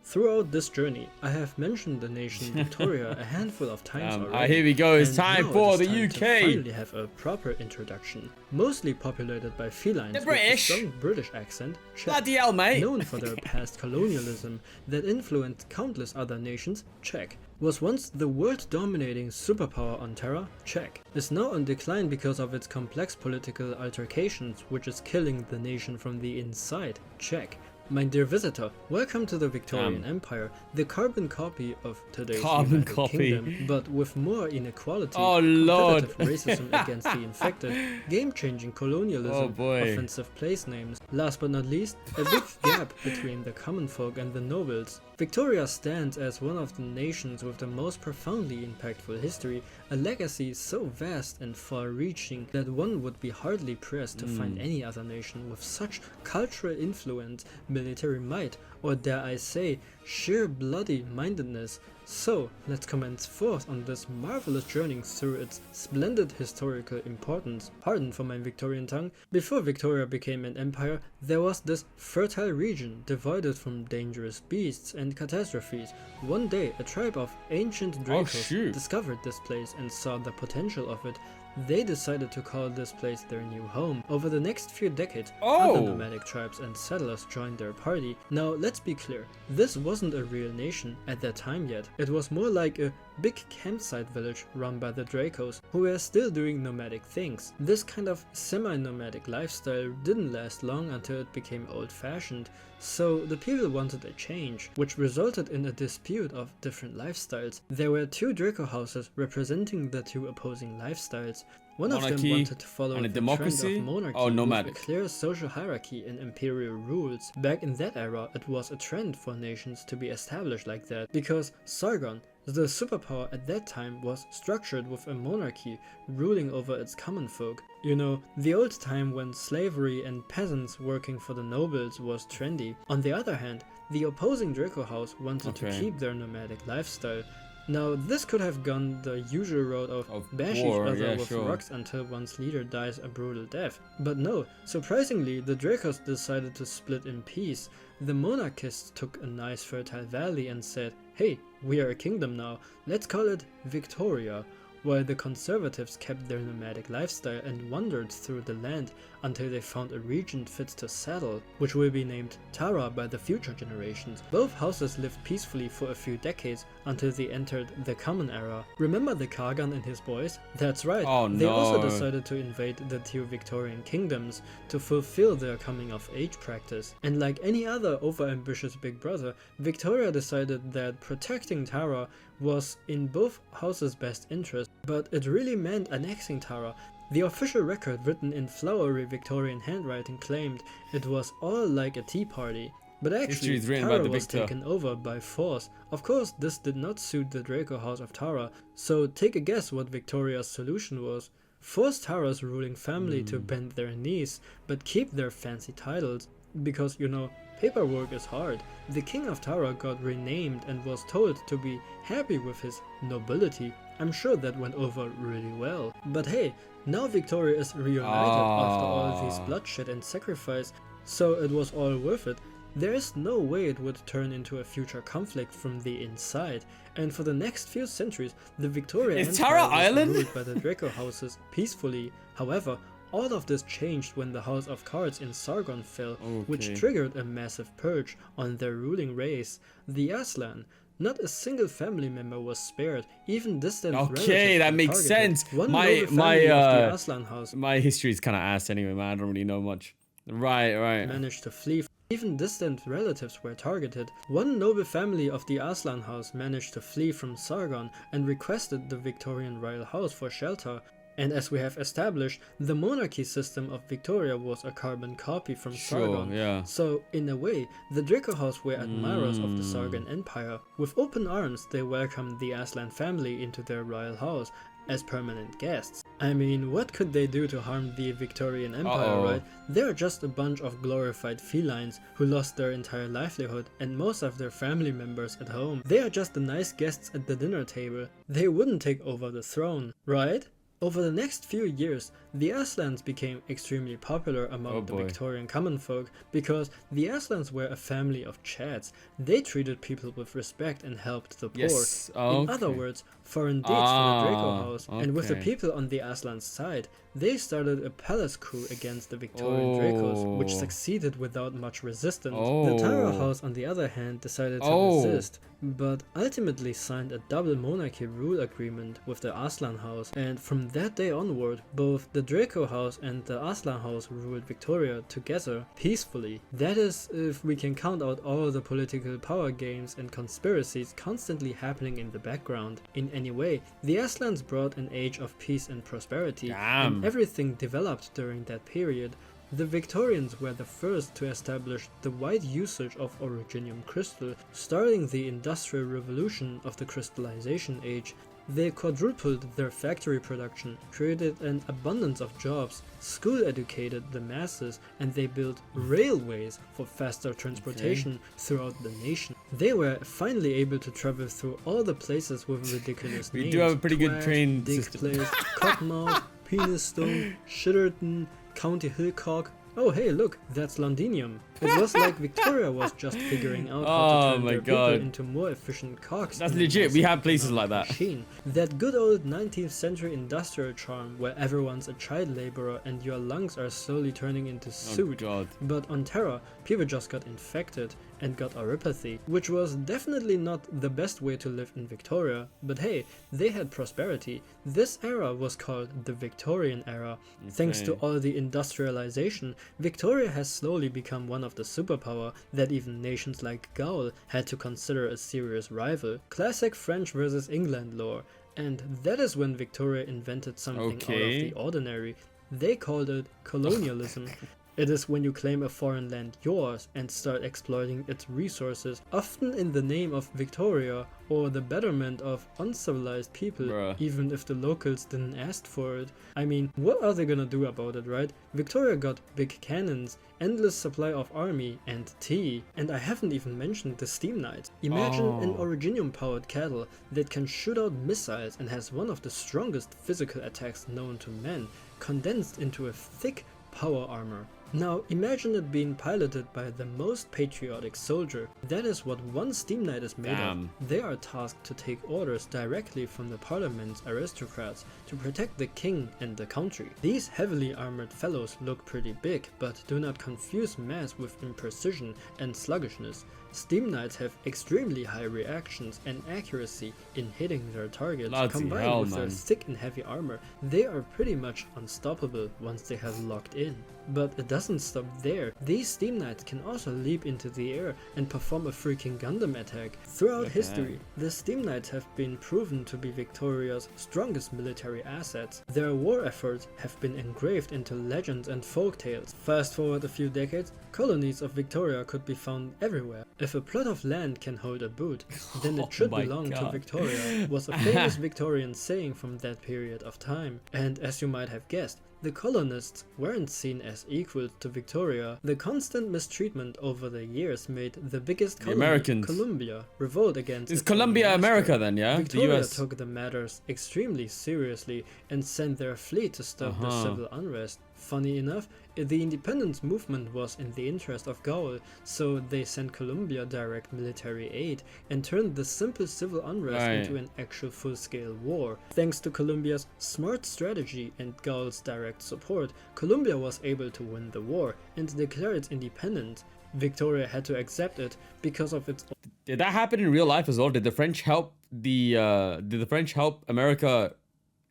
Throughout this journey, I have mentioned the nation Victoria a handful of times already. Here we go, it's and time now for it is the time UK. To finally have a proper introduction. Mostly populated by felines They're with British. a strong British accent, check. Bloody hell, mate. Known for their past colonialism that influenced countless other nations, check. Was once the world-dominating superpower on Terra, check. Is now on decline because of its complex political altercations, which is killing the nation from the inside, check. My dear visitor, welcome to the Victorian Empire, the carbon copy of today's United Kingdom, but with more inequality, competitive racism against the infected, game-changing colonialism, offensive place names. Last but not least, a big gap between the common folk and the nobles. Victoria stands as one of the nations with the most profoundly impactful history, a legacy so vast and far-reaching that one would be hardly pressed to find any other nation with such cultural influence, military might, or dare I say, sheer bloody-mindedness. So, let's commence forth on this marvelous journey through its splendid historical importance. Pardon for my Victorian tongue. Before Victoria became an empire, there was this fertile region devoid from dangerous beasts and catastrophes. One day, a tribe of ancient 𝙦𝙤𝙪 discovered this place and saw the potential of it. They decided to call this place their new home. Over the next few decades, other nomadic tribes and settlers joined their party. Now, let's be clear, this wasn't a real nation at that time yet. It was more like a big campsite village run by the 𝙦𝙤𝙪, who were still doing nomadic things. This kind of semi-nomadic lifestyle didn't last long until it became old-fashioned, so the people wanted a change, which resulted in a dispute of different lifestyles. There were two 𝙦𝙤𝙪 houses representing the two opposing lifestyles. One of them wanted to follow the trend of monarchy with a clear social hierarchy and imperial rules. Back in that era, it was a trend for nations to be established like that, because Sargon, the superpower at that time, was structured with a monarchy ruling over its common folk. You know, the old time when slavery and peasants working for the nobles was trendy. On the other hand, the opposing 𝙦𝙤𝙪 house wanted to keep their nomadic lifestyle. Now, this could have gone the usual route of bash each other with rocks until one's leader dies a brutal death. But no, surprisingly, the 𝙦𝙤𝙪s decided to split in peace. The monarchists took a nice fertile valley and said, hey, we are a kingdom now, let's call it Victoria, while the conservatives kept their nomadic lifestyle and wandered through the land until they found a region fit to settle, which will be named Terra by the future generations. Both houses lived peacefully for a few decades until they entered the Common Era. Remember the Khagan and his boys? That's right, they also decided to invade the two Victorian kingdoms to fulfill their coming of age practice. And like any other overambitious big brother, Victoria decided that protecting Terra was in both houses' best interest, but it really meant annexing Terra. The official record written in flowery Victorian handwriting claimed it was all like a tea party, but actually Terra was taken over by force. Of course, this did not suit the 𝙦𝙤𝙪 house of Terra, so take a guess what Victoria's solution was. Force Terra's ruling family to bend their knees, but keep their fancy titles, because, you know, paperwork is hard. The king of Terra got renamed and was told to be happy with his nobility. I'm sure that went over really well. But hey, now Victoria is reunited after all this bloodshed and sacrifice, so it was all worth it. There is no way it would turn into a future conflict from the inside, and for the next few centuries, the Victorian Empire was ruled by the 𝙦𝙤𝙪 houses peacefully. However, all of this changed when the House of Cards in Sargon fell, which triggered a massive purge on their ruling race, the Aslan. Not a single family member was spared, even distant relatives that makes targeted. sense. One my Aslan house, my history is kind of ass anyway, man. I don't really know much. Right. Managed to flee. Even distant relatives were targeted. One noble family of the Aslan house managed to flee from Sargon and requested the Victorian royal house for shelter. And as we have established, the monarchy system of Victoria was a carbon copy from Sargon. So, in a way, the 𝙦𝙤𝙪 house were admirers of the Sargon Empire. With open arms, they welcomed the Aslan family into their royal house as permanent guests. I mean, what could they do to harm the Victorian Empire, right? They're just a bunch of glorified felines who lost their entire livelihood and most of their family members at home. They are just the nice guests at the dinner table. They wouldn't take over the throne, right? Over the next few years, the Aslands became extremely popular among the Victorian common folk because the Aslands were a family of Chads. They treated people with respect and helped the poor. In other words, foreign deeds for the Draco House. And with the people on the Aslan's side, they started a palace coup against the Victorian Dracos, which succeeded without much resistance. The Terra House, on the other hand, decided to resist, but ultimately signed a double monarchy rule agreement with the Aslan House, and from that day onward, both the Draco House and the Aslan House ruled Victoria together peacefully. That is, if we can count out all the political power games and conspiracies constantly happening in the background. In any way, the Aslans brought an age of peace and prosperity, and everything developed during that period. The Victorians were the first to establish the wide usage of originium crystal, starting the Industrial Revolution of the crystallization age. They quadrupled their factory production, created an abundance of jobs, school-educated the masses, and they built railways for faster transportation throughout the nation. They were finally able to travel through all the places with ridiculous names. We do have a pretty good train system. Place, Cottonmouth, Penistone, Shitterton, County Hillcock. Oh hey, look, that's Londinium. It was like Victoria was just figuring out how to turn their people into more efficient cogs. That's legit, we have places like that. Machine. That good old 19th century industrial charm where everyone's a child laborer and your lungs are slowly turning into soot. But on Terra, people just got infected and got auropathy, which was definitely not the best way to live in Victoria, but hey, they had prosperity. This era was called the Victorian era. Thanks to all the industrialization, Victoria has slowly become one of the superpower that even nations like Gaul had to consider a serious rival. Classic French versus England lore. And that is when Victoria invented something out of the ordinary. They called it colonialism. It is when you claim a foreign land yours and start exploiting its resources, often in the name of Victoria or the betterment of uncivilized people, even if the locals didn't ask for it. I mean, what are they gonna do about it, right? Victoria got big cannons, endless supply of army, and tea. And I haven't even mentioned the Steam Knights. Imagine an originium powered cattle that can shoot out missiles and has one of the strongest physical attacks known to man, condensed into a thick power armor. Now imagine it being piloted by the most patriotic soldier. That is what one Steam Knight is made of. They are tasked to take orders directly from the parliament's aristocrats to protect the king and the country. These heavily armored fellows look pretty big, but do not confuse mass with imprecision and sluggishness. Steam Knights have extremely high reactions and accuracy in hitting their targets. Combined with their thick and heavy armor, they are pretty much unstoppable once they have locked in. But it doesn't stop there. These Steam Knights can also leap into the air and perform a freaking Gundam attack. Throughout history, the Steam Knights have been proven to be Victoria's strongest military assets. Their war efforts have been engraved into legends and folktales. Fast forward a few decades, colonies of Victoria could be found everywhere. If a plot of land can hold a boot, then it should belong to Victoria, was a famous Victorian saying from that period of time. And as you might have guessed, the colonists weren't seen as equal to Victoria. The constant mistreatment over the years made the biggest colony, Colombia, revolt against Is Colombia America then, yeah? Victoria the US took the matters extremely seriously and sent their fleet to stop the civil unrest. Funny enough, the independence movement was in the interest of Gaul, so they sent Colombia direct military aid and turned the simple civil unrest into an actual full-scale war. Thanks to Colombia's smart strategy and Gaul's direct support, Colombia was able to win the war and declare its independence. Victoria had to accept it because of its... Did that happen in real life as well? Did the French help did the French help America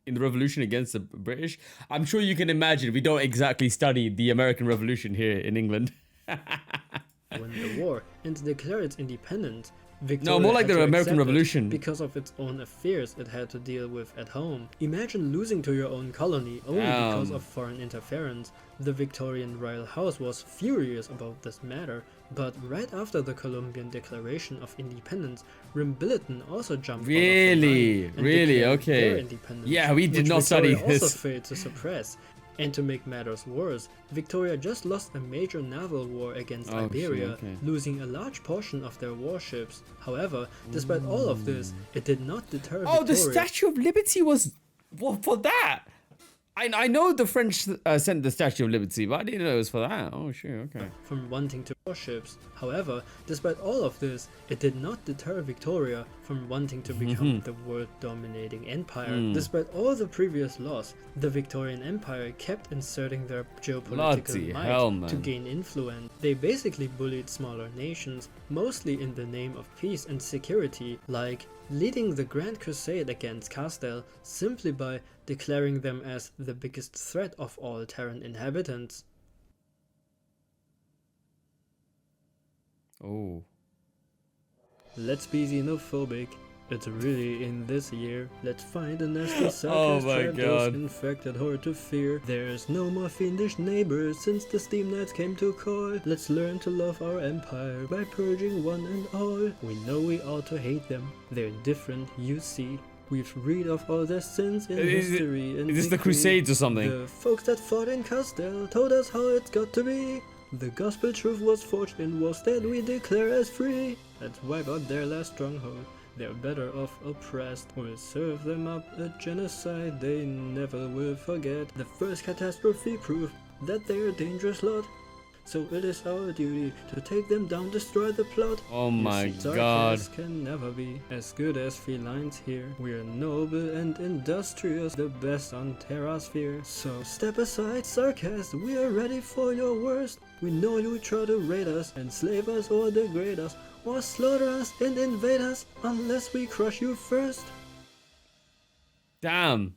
in the revolution against the British? I'm sure you can imagine we don't exactly study the American Revolution here in England. Win the war and declare its independence. No, more like the American Revolution. Because of its own affairs it had to deal with at home. Imagine losing to your own colony only because of foreign interference. The Victorian royal house was furious about this matter, but right after the Colombian Declaration of Independence, Wimbledon also jumped out of the line and declared their independence, yeah, we did not Victoria study this. also failed to suppress. And to make matters worse, Victoria just lost a major naval war against Iberia, losing a large portion of their warships. However, despite all of this, it did not deter Victoria. The Statue of Liberty was for that. I know the French sent the Statue of Liberty, but I didn't know it was for that. Oh, sure, okay. From wanting to warships. However, despite all of this, it did not deter Victoria from wanting to become the world-dominating empire. Despite all the previous loss, the Victorian Empire kept inserting their geopolitical might to gain influence. They basically bullied smaller nations, mostly in the name of peace and security, like leading the Grand Crusade against 𝗏𝗏 simply by declaring them as the biggest threat of all Terran inhabitants. Oh. Let's be xenophobic. It's really in this year. Let's find a nasty circus trap infected horde to fear. There's no more fiendish neighbors since the Steam Knights came to call. Let's learn to love our empire by purging one and all. We know we ought to hate them. They're different, you see. We've read of all their sins in history. Is this the Crusades or something? The folks that fought in 𝗏𝗏 told us how it's got to be. The gospel truth was forged in wars that we declare as free. Let's wipe out their last stronghold. They're better off oppressed. We'll serve them up a genocide they never will forget. The first catastrophe proved that they're a dangerous lot. So it is our duty to take them down, destroy the plot. Oh my god. Can never be as good as felines here. We're noble and industrious, the best on Terra sphere. So step aside, sarcasm, we are ready for your worst. We know you try to raid us, enslave us or degrade us, or slaughter us and invade us, unless we crush you first. Damn.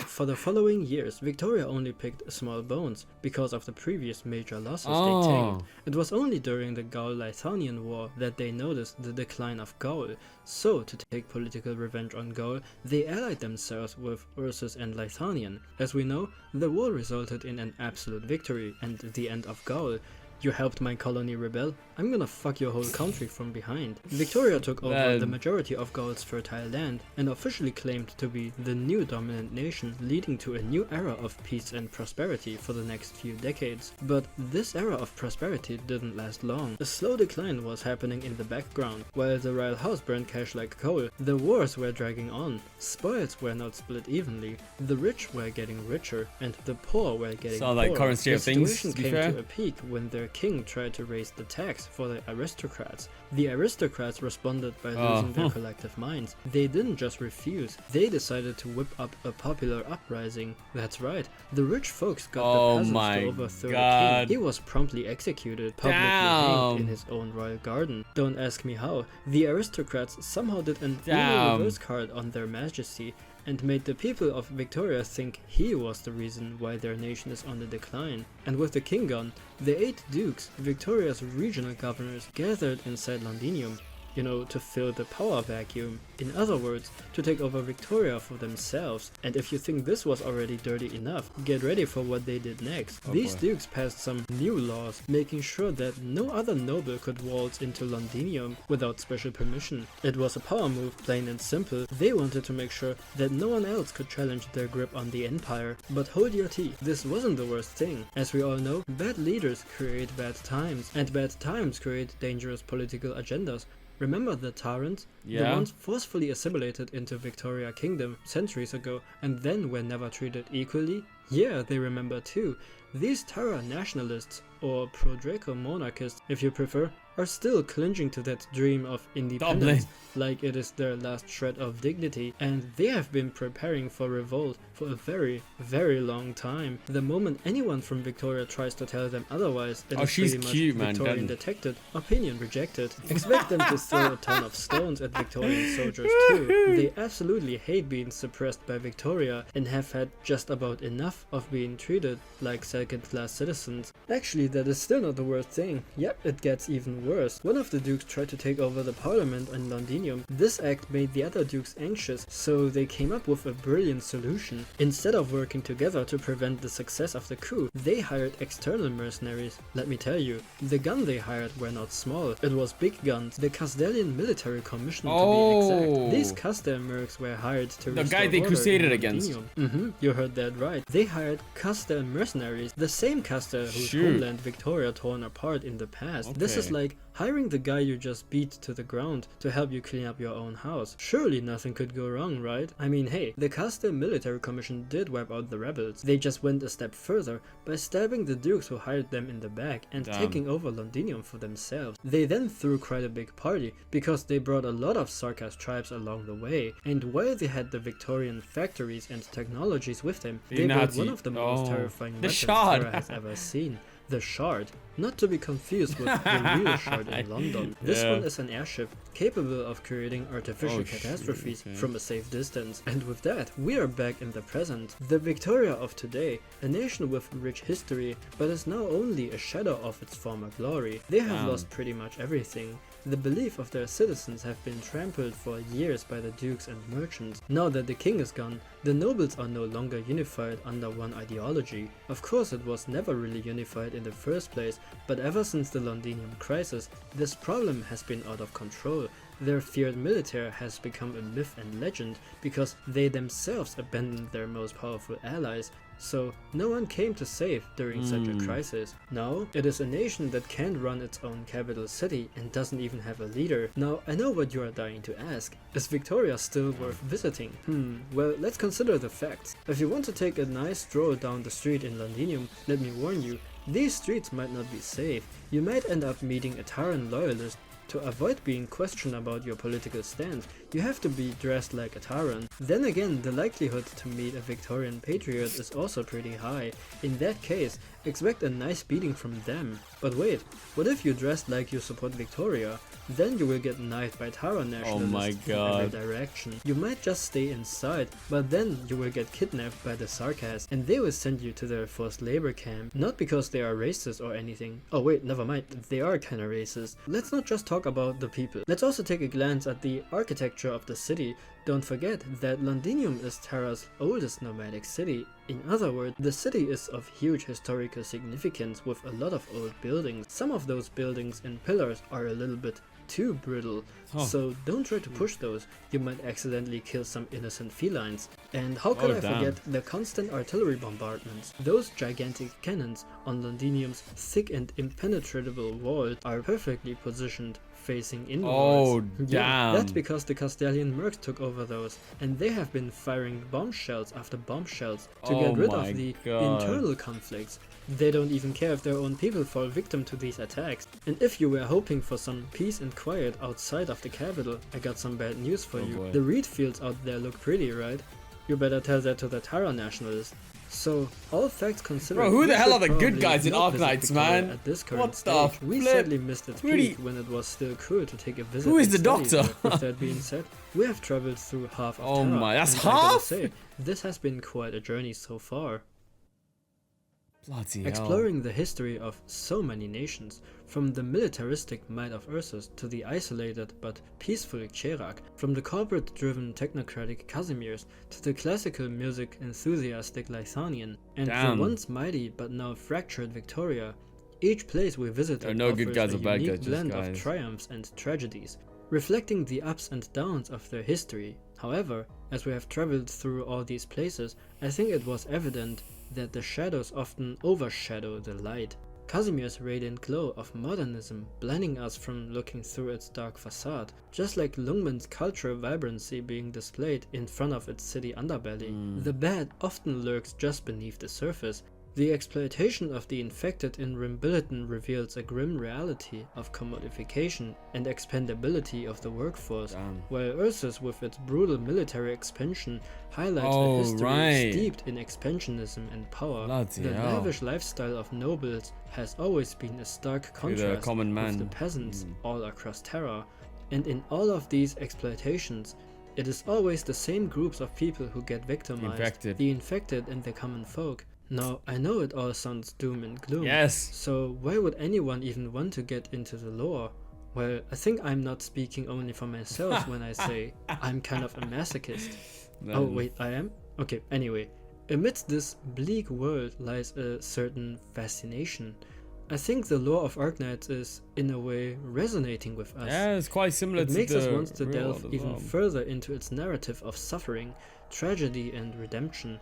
For the following years, Victoria only picked small bones because of the previous major losses they taken. It was only during the Gaul-Lithanian War that they noticed the decline of Gaul. So, to take political revenge on Gaul, they allied themselves with Ursus and Lithanian. As we know, the war resulted in an absolute victory and the end of Gaul. You helped my colony rebel? I'm gonna fuck your whole country from behind. Victoria took over the majority of Gaul's fertile land and officially claimed to be the new dominant nation, leading to a new era of peace and prosperity for the next few decades. But this era of prosperity didn't last long. A slow decline was happening in the background. While the royal house burned cash like coal, the wars were dragging on. Spoils were not split evenly. The rich were getting richer and the poor were getting poorer. Like current state of things, the situation came to a peak when their king tried to raise the tax for the aristocrats. The aristocrats responded by losing their collective minds. They didn't just refuse, they decided to whip up a popular uprising. That's right, the rich folks got the peasants to overthrow the king. He was promptly executed, publicly hanged in his own royal garden. Don't ask me how. The aristocrats somehow did an reverse card on their majesty and made the people of Victoria think he was the reason why their nation is on the decline. And with the king gone, the 8 dukes, Victoria's regional governors, gathered inside Londinium, you know, to fill the power vacuum. In other words, to take over Victoria for themselves. And if you think this was already dirty enough, get ready for what they did next. These dukes passed some new laws, making sure that no other noble could waltz into Londinium without special permission. It was a power move, plain and simple. They wanted to make sure that no one else could challenge their grip on the empire. But hold your tea, this wasn't the worst thing. As we all know, bad leaders create bad times, and bad times create dangerous political agendas. Remember the Tarrans? The ones forcefully assimilated into Victoria Kingdom centuries ago and then were never treated equally? Yeah, they remember too. These Terra nationalists, or pro-Draco monarchists if you prefer, are still clinging to that dream of independence like it is their last shred of dignity, and they have been preparing for revolt for a very, very long time. The moment anyone from Victoria tries to tell them otherwise, it is pretty much cute, Victorian detected, opinion rejected. Expect them to throw a ton of stones at Victorian soldiers too. They absolutely hate being suppressed by Victoria and have had just about enough of being treated like second-class citizens. Actually, that is still not the worst thing. Yep, it gets even worse. One of the dukes tried to take over the parliament in Londinium. This act made the other dukes anxious, so they came up with a brilliant solution. Instead of working together to prevent the success of the coup, they hired external mercenaries. Let me tell you, the gun they hired were not small. It was big guns, the 𝗏𝗏 Military Commission to be exact. These 𝗏𝗏 mercs were hired to the guy they crusaded against. You heard that right. They hired 𝗏𝗏 mercenaries, the same 𝗏𝗏 whose homeland and Victoria torn apart in the past. This is like hiring the guy you just beat to the ground to help you clean up your own house. Surely nothing could go wrong, right? I mean, hey, the Castile Military Commission did wipe out the rebels. They just went a step further by stabbing the dukes who hired them in the back and taking over Londinium for themselves. They then threw quite a big party because they brought a lot of Sarkas tribes along the way, and while they had the Victorian factories and technologies with them, they built one of the most terrifying weapons Terra has ever seen. The Shard, not to be confused with the real Shard in London. This one is an airship capable of creating artificial catastrophes from a safe distance. And with that, we are back in the present. The Victoria of today, a nation with rich history, but is now only a shadow of its former glory. They have lost pretty much everything. The belief of their citizens have been trampled for years by the dukes and merchants. Now that the king is gone, the nobles are no longer unified under one ideology. Of course, it was never really unified in the first place, but ever since the Londinium crisis, this problem has been out of control. Their feared military has become a myth and legend because they themselves abandoned their most powerful allies, so no one came to save during such a crisis. Now, it is a nation that can't run its own capital city and doesn't even have a leader. Now, I know what you are dying to ask. Is Victoria still worth visiting? Well, let's consider the facts. If you want to take a nice stroll down the street in Londinium, let me warn you, these streets might not be safe. You might end up meeting a Terran loyalist. To avoid being questioned about your political stance, you have to be dressed like a Terran. Then again, the likelihood to meet a Victorian patriot is also pretty high. In that case, expect a nice beating from them. But wait, what if you dressed like you support Victoria? Then you will get knifed by Terra nationalists in every direction. You might just stay inside, but then you will get kidnapped by the Sarkas, and they will send you to their forced labor camp. Not because they are racist or anything. Oh wait, never mind, they are kinda racist. Let's not just talk about the people. Let's also take a glance at the architecture of the city. Don't forget that Londinium is Terra's oldest nomadic city. In other words, the city is of huge historical significance with a lot of old buildings. Some of those buildings and pillars are a little bit too brittle, so don't try to push those, you might accidentally kill some innocent felines. And how could I forget the constant artillery bombardments? Those gigantic cannons on Londinium's thick and impenetrable wall are perfectly positioned facing inwards. That's because the Castilian mercs took over those, and they have been firing bomb shells after bomb shells to get rid of the internal conflicts. They don't even care if their own people fall victim to these attacks. And if you were hoping for some peace and quiet outside of the capital, I got some bad news for you. The reed fields out there look pretty, right? You better tell that to the Terra nationalists. So, all facts considered, bro, who the hell are the good guys in Arknights, man? At this current What the stage, we sadly missed its peak when it was still cool to take a visit. Who is the doctor? With that being said, we have traveled through half of Terra. Oh my, that's and half? I gotta say, this has been quite a journey so far. Bloody Exploring the history of so many nations, from the militaristic might of Ursus to the isolated but peaceful 𝗔𝗟𝗪, from the corporate-driven technocratic Casimirs to the classical music enthusiastic Lythanian, and the once mighty but now fractured Victoria. Each place we visited offers a unique blend of triumphs and tragedies, reflecting the ups and downs of their history. However, as we have traveled through all these places, I think it was evident that the shadows often overshadow the light. Casimir's radiant glow of modernism blinding us from looking through its dark facade, just like Lungmen's cultural vibrancy being displayed in front of its city underbelly. The bad often lurks just beneath the surface. The exploitation of the infected in Rimbilliton reveals a grim reality of commodification and expendability of the workforce, while Ursus with its brutal military expansion highlights a history steeped in expansionism and power. The lavish lifestyle of nobles has always been a stark contrast with the peasants all across Terra, and in all of these exploitations, it is always the same groups of people who get victimized, the infected and the common folk. Now, I know it all sounds doom and gloom, so why would anyone even want to get into the lore? Well, I think I'm not speaking only for myself when I say I'm kind of a masochist. Oh wait, I am? Okay, anyway, amidst this bleak world lies a certain fascination. I think the lore of Arknights is, in a way, resonating with us. Yeah, it's quite similar to the It makes us want to delve even further into its narrative of suffering, tragedy and redemption.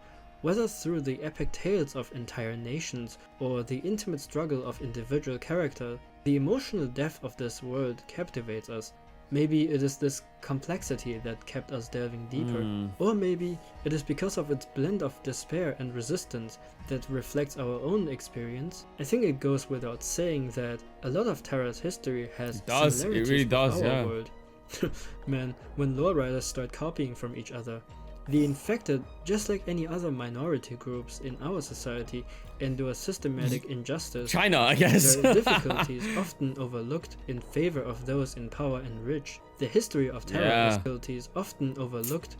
Whether through the epic tales of entire nations or the intimate struggle of individual character, the emotional depth of this world captivates us. Maybe it is this complexity that kept us delving deeper, or maybe it is because of its blend of despair and resistance that reflects our own experience. I think it goes without saying that a lot of Terra's history has similarities with our world. Man, when lore writers start copying from each other, the infected, just like any other minority groups in our society, endure systematic injustice. China, I guess. Their difficulties often overlooked in favor of those in power and rich. The history of Terra difficulties often overlooked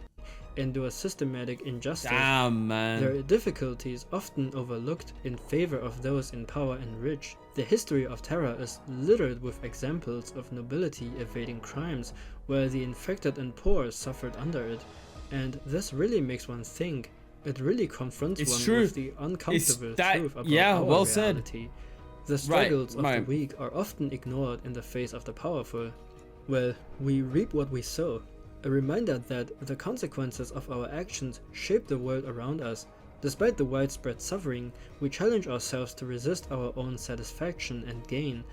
endure systematic injustice. Damn, man. Their difficulties often overlooked in favor of those in power and rich. The history of Terra is littered with examples of nobility evading crimes where the infected and poor suffered under it. And this really makes one think. It really confronts one with the uncomfortable truth about our reality. The struggles of the weak are often ignored in the face of the powerful. Well, we reap what we sow. A reminder that the consequences of our actions shape the world around us. Despite the widespread suffering, we challenge ourselves to resist our own satisfaction and gain.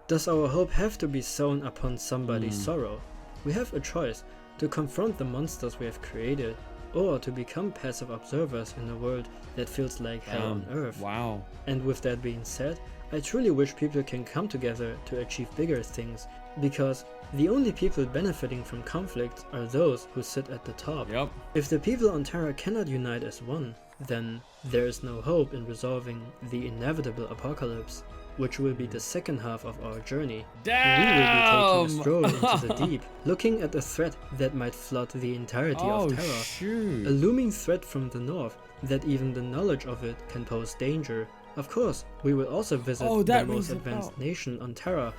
Does our hope have to be sown upon somebody's sorrow? We have a choice: to confront the monsters we have created, or to become passive observers in a world that feels like hell on earth. Wow. And with that being said, I truly wish people can come together to achieve bigger things, because the only people benefiting from conflict are those who sit at the top. Yep. If the people on Terra cannot unite as one, then there is no hope in resolving the inevitable apocalypse, which will be the second half of our journey. Damn! We will be taking a stroll into the deep, looking at a threat that might flood the entirety of Terra. Shoot. A looming threat from the north that even the knowledge of it can pose danger. Of course, we will also visit the most advanced nation on Terra,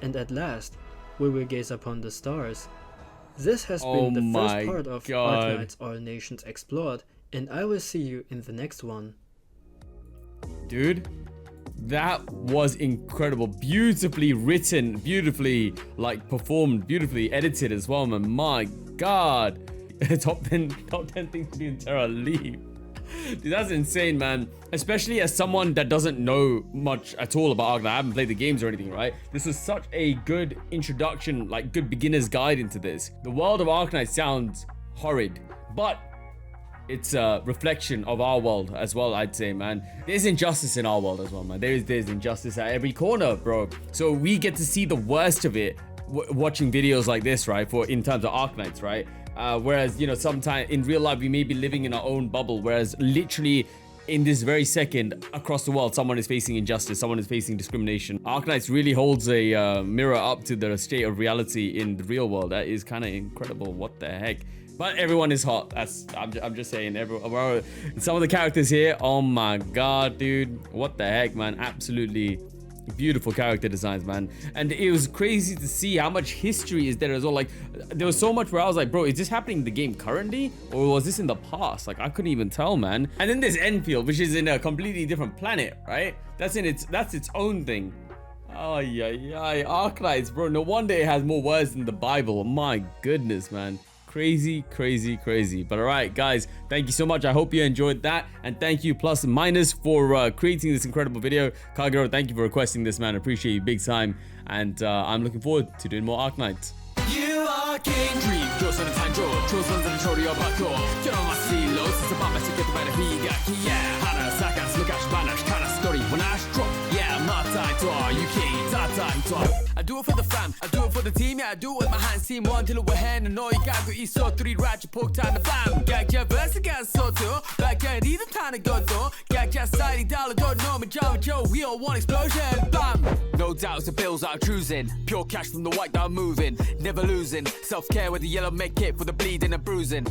and at last, we will gaze upon the stars. This has been the first part of Arknights 𝗔𝗟𝗪 Nations Explored, and I will see you in the next one. Dude, that was incredible. Beautifully written, beautifully performed, beautifully edited as well, man. My god. top 10 things to do in Terra, leave. Dude, that's insane, man. Especially as someone that doesn't know much at all about Arknights. I haven't played the games or anything, right? This was such a good introduction, good beginner's guide into this. The world of Arknights sounds horrid, but it's a reflection of our world as well, I'd say, man. There's injustice in our world as well, man. There's injustice at every corner, bro. So we get to see the worst of it watching videos like this, right? In terms of Arknights, right? Whereas, sometimes in real life, we may be living in our own bubble. Whereas literally in this very second, across the world, someone is facing injustice. Someone is facing discrimination. Arknights really holds a mirror up to the state of reality in the real world. That is kind of incredible. What the heck? But everyone is hot. I'm just saying. Some of the characters here, oh my god, dude. What the heck, man? Absolutely beautiful character designs, man. And it was crazy to see how much history is there as well. There was so much where I was like, bro, is this happening in the game currently, or was this in the past? I couldn't even tell, man. And then there's Enfield, which is in a completely different planet, right? That's its own thing. Oh yeah, Arknights, bro. No wonder it has more words than the Bible. My goodness, man. Crazy. But all right, guys, thank you so much. I hope you enjoyed that, and thank you Plus Minus for creating this incredible video. Kagero, thank you for requesting this, man. Appreciate you big time, and I'm looking forward to doing more Arknights. You are king. Dream, 조선은 탄조, 조선은 소리여 받고, 결혼과 스틸로, 스스밤에 스케트 바이러 비가키야. 하나 사간 스무가시 바나시 카나 스토리 원하시 드롭. Yeah, my title, you king, title. I do it for the fam, I do it for the team, yeah, I do it with my hands. Team one till we're hand, and all you got go eat so three right, you poke down the fam. Gagja versa gas so too, back at either time to go though. Gagja side dollar go no, my Joe, we all want explosion, bam. No doubts the bills are cruising, pure cash from the white dot moving, never losing. Self-care with the yellow make it for the bleeding and bruising.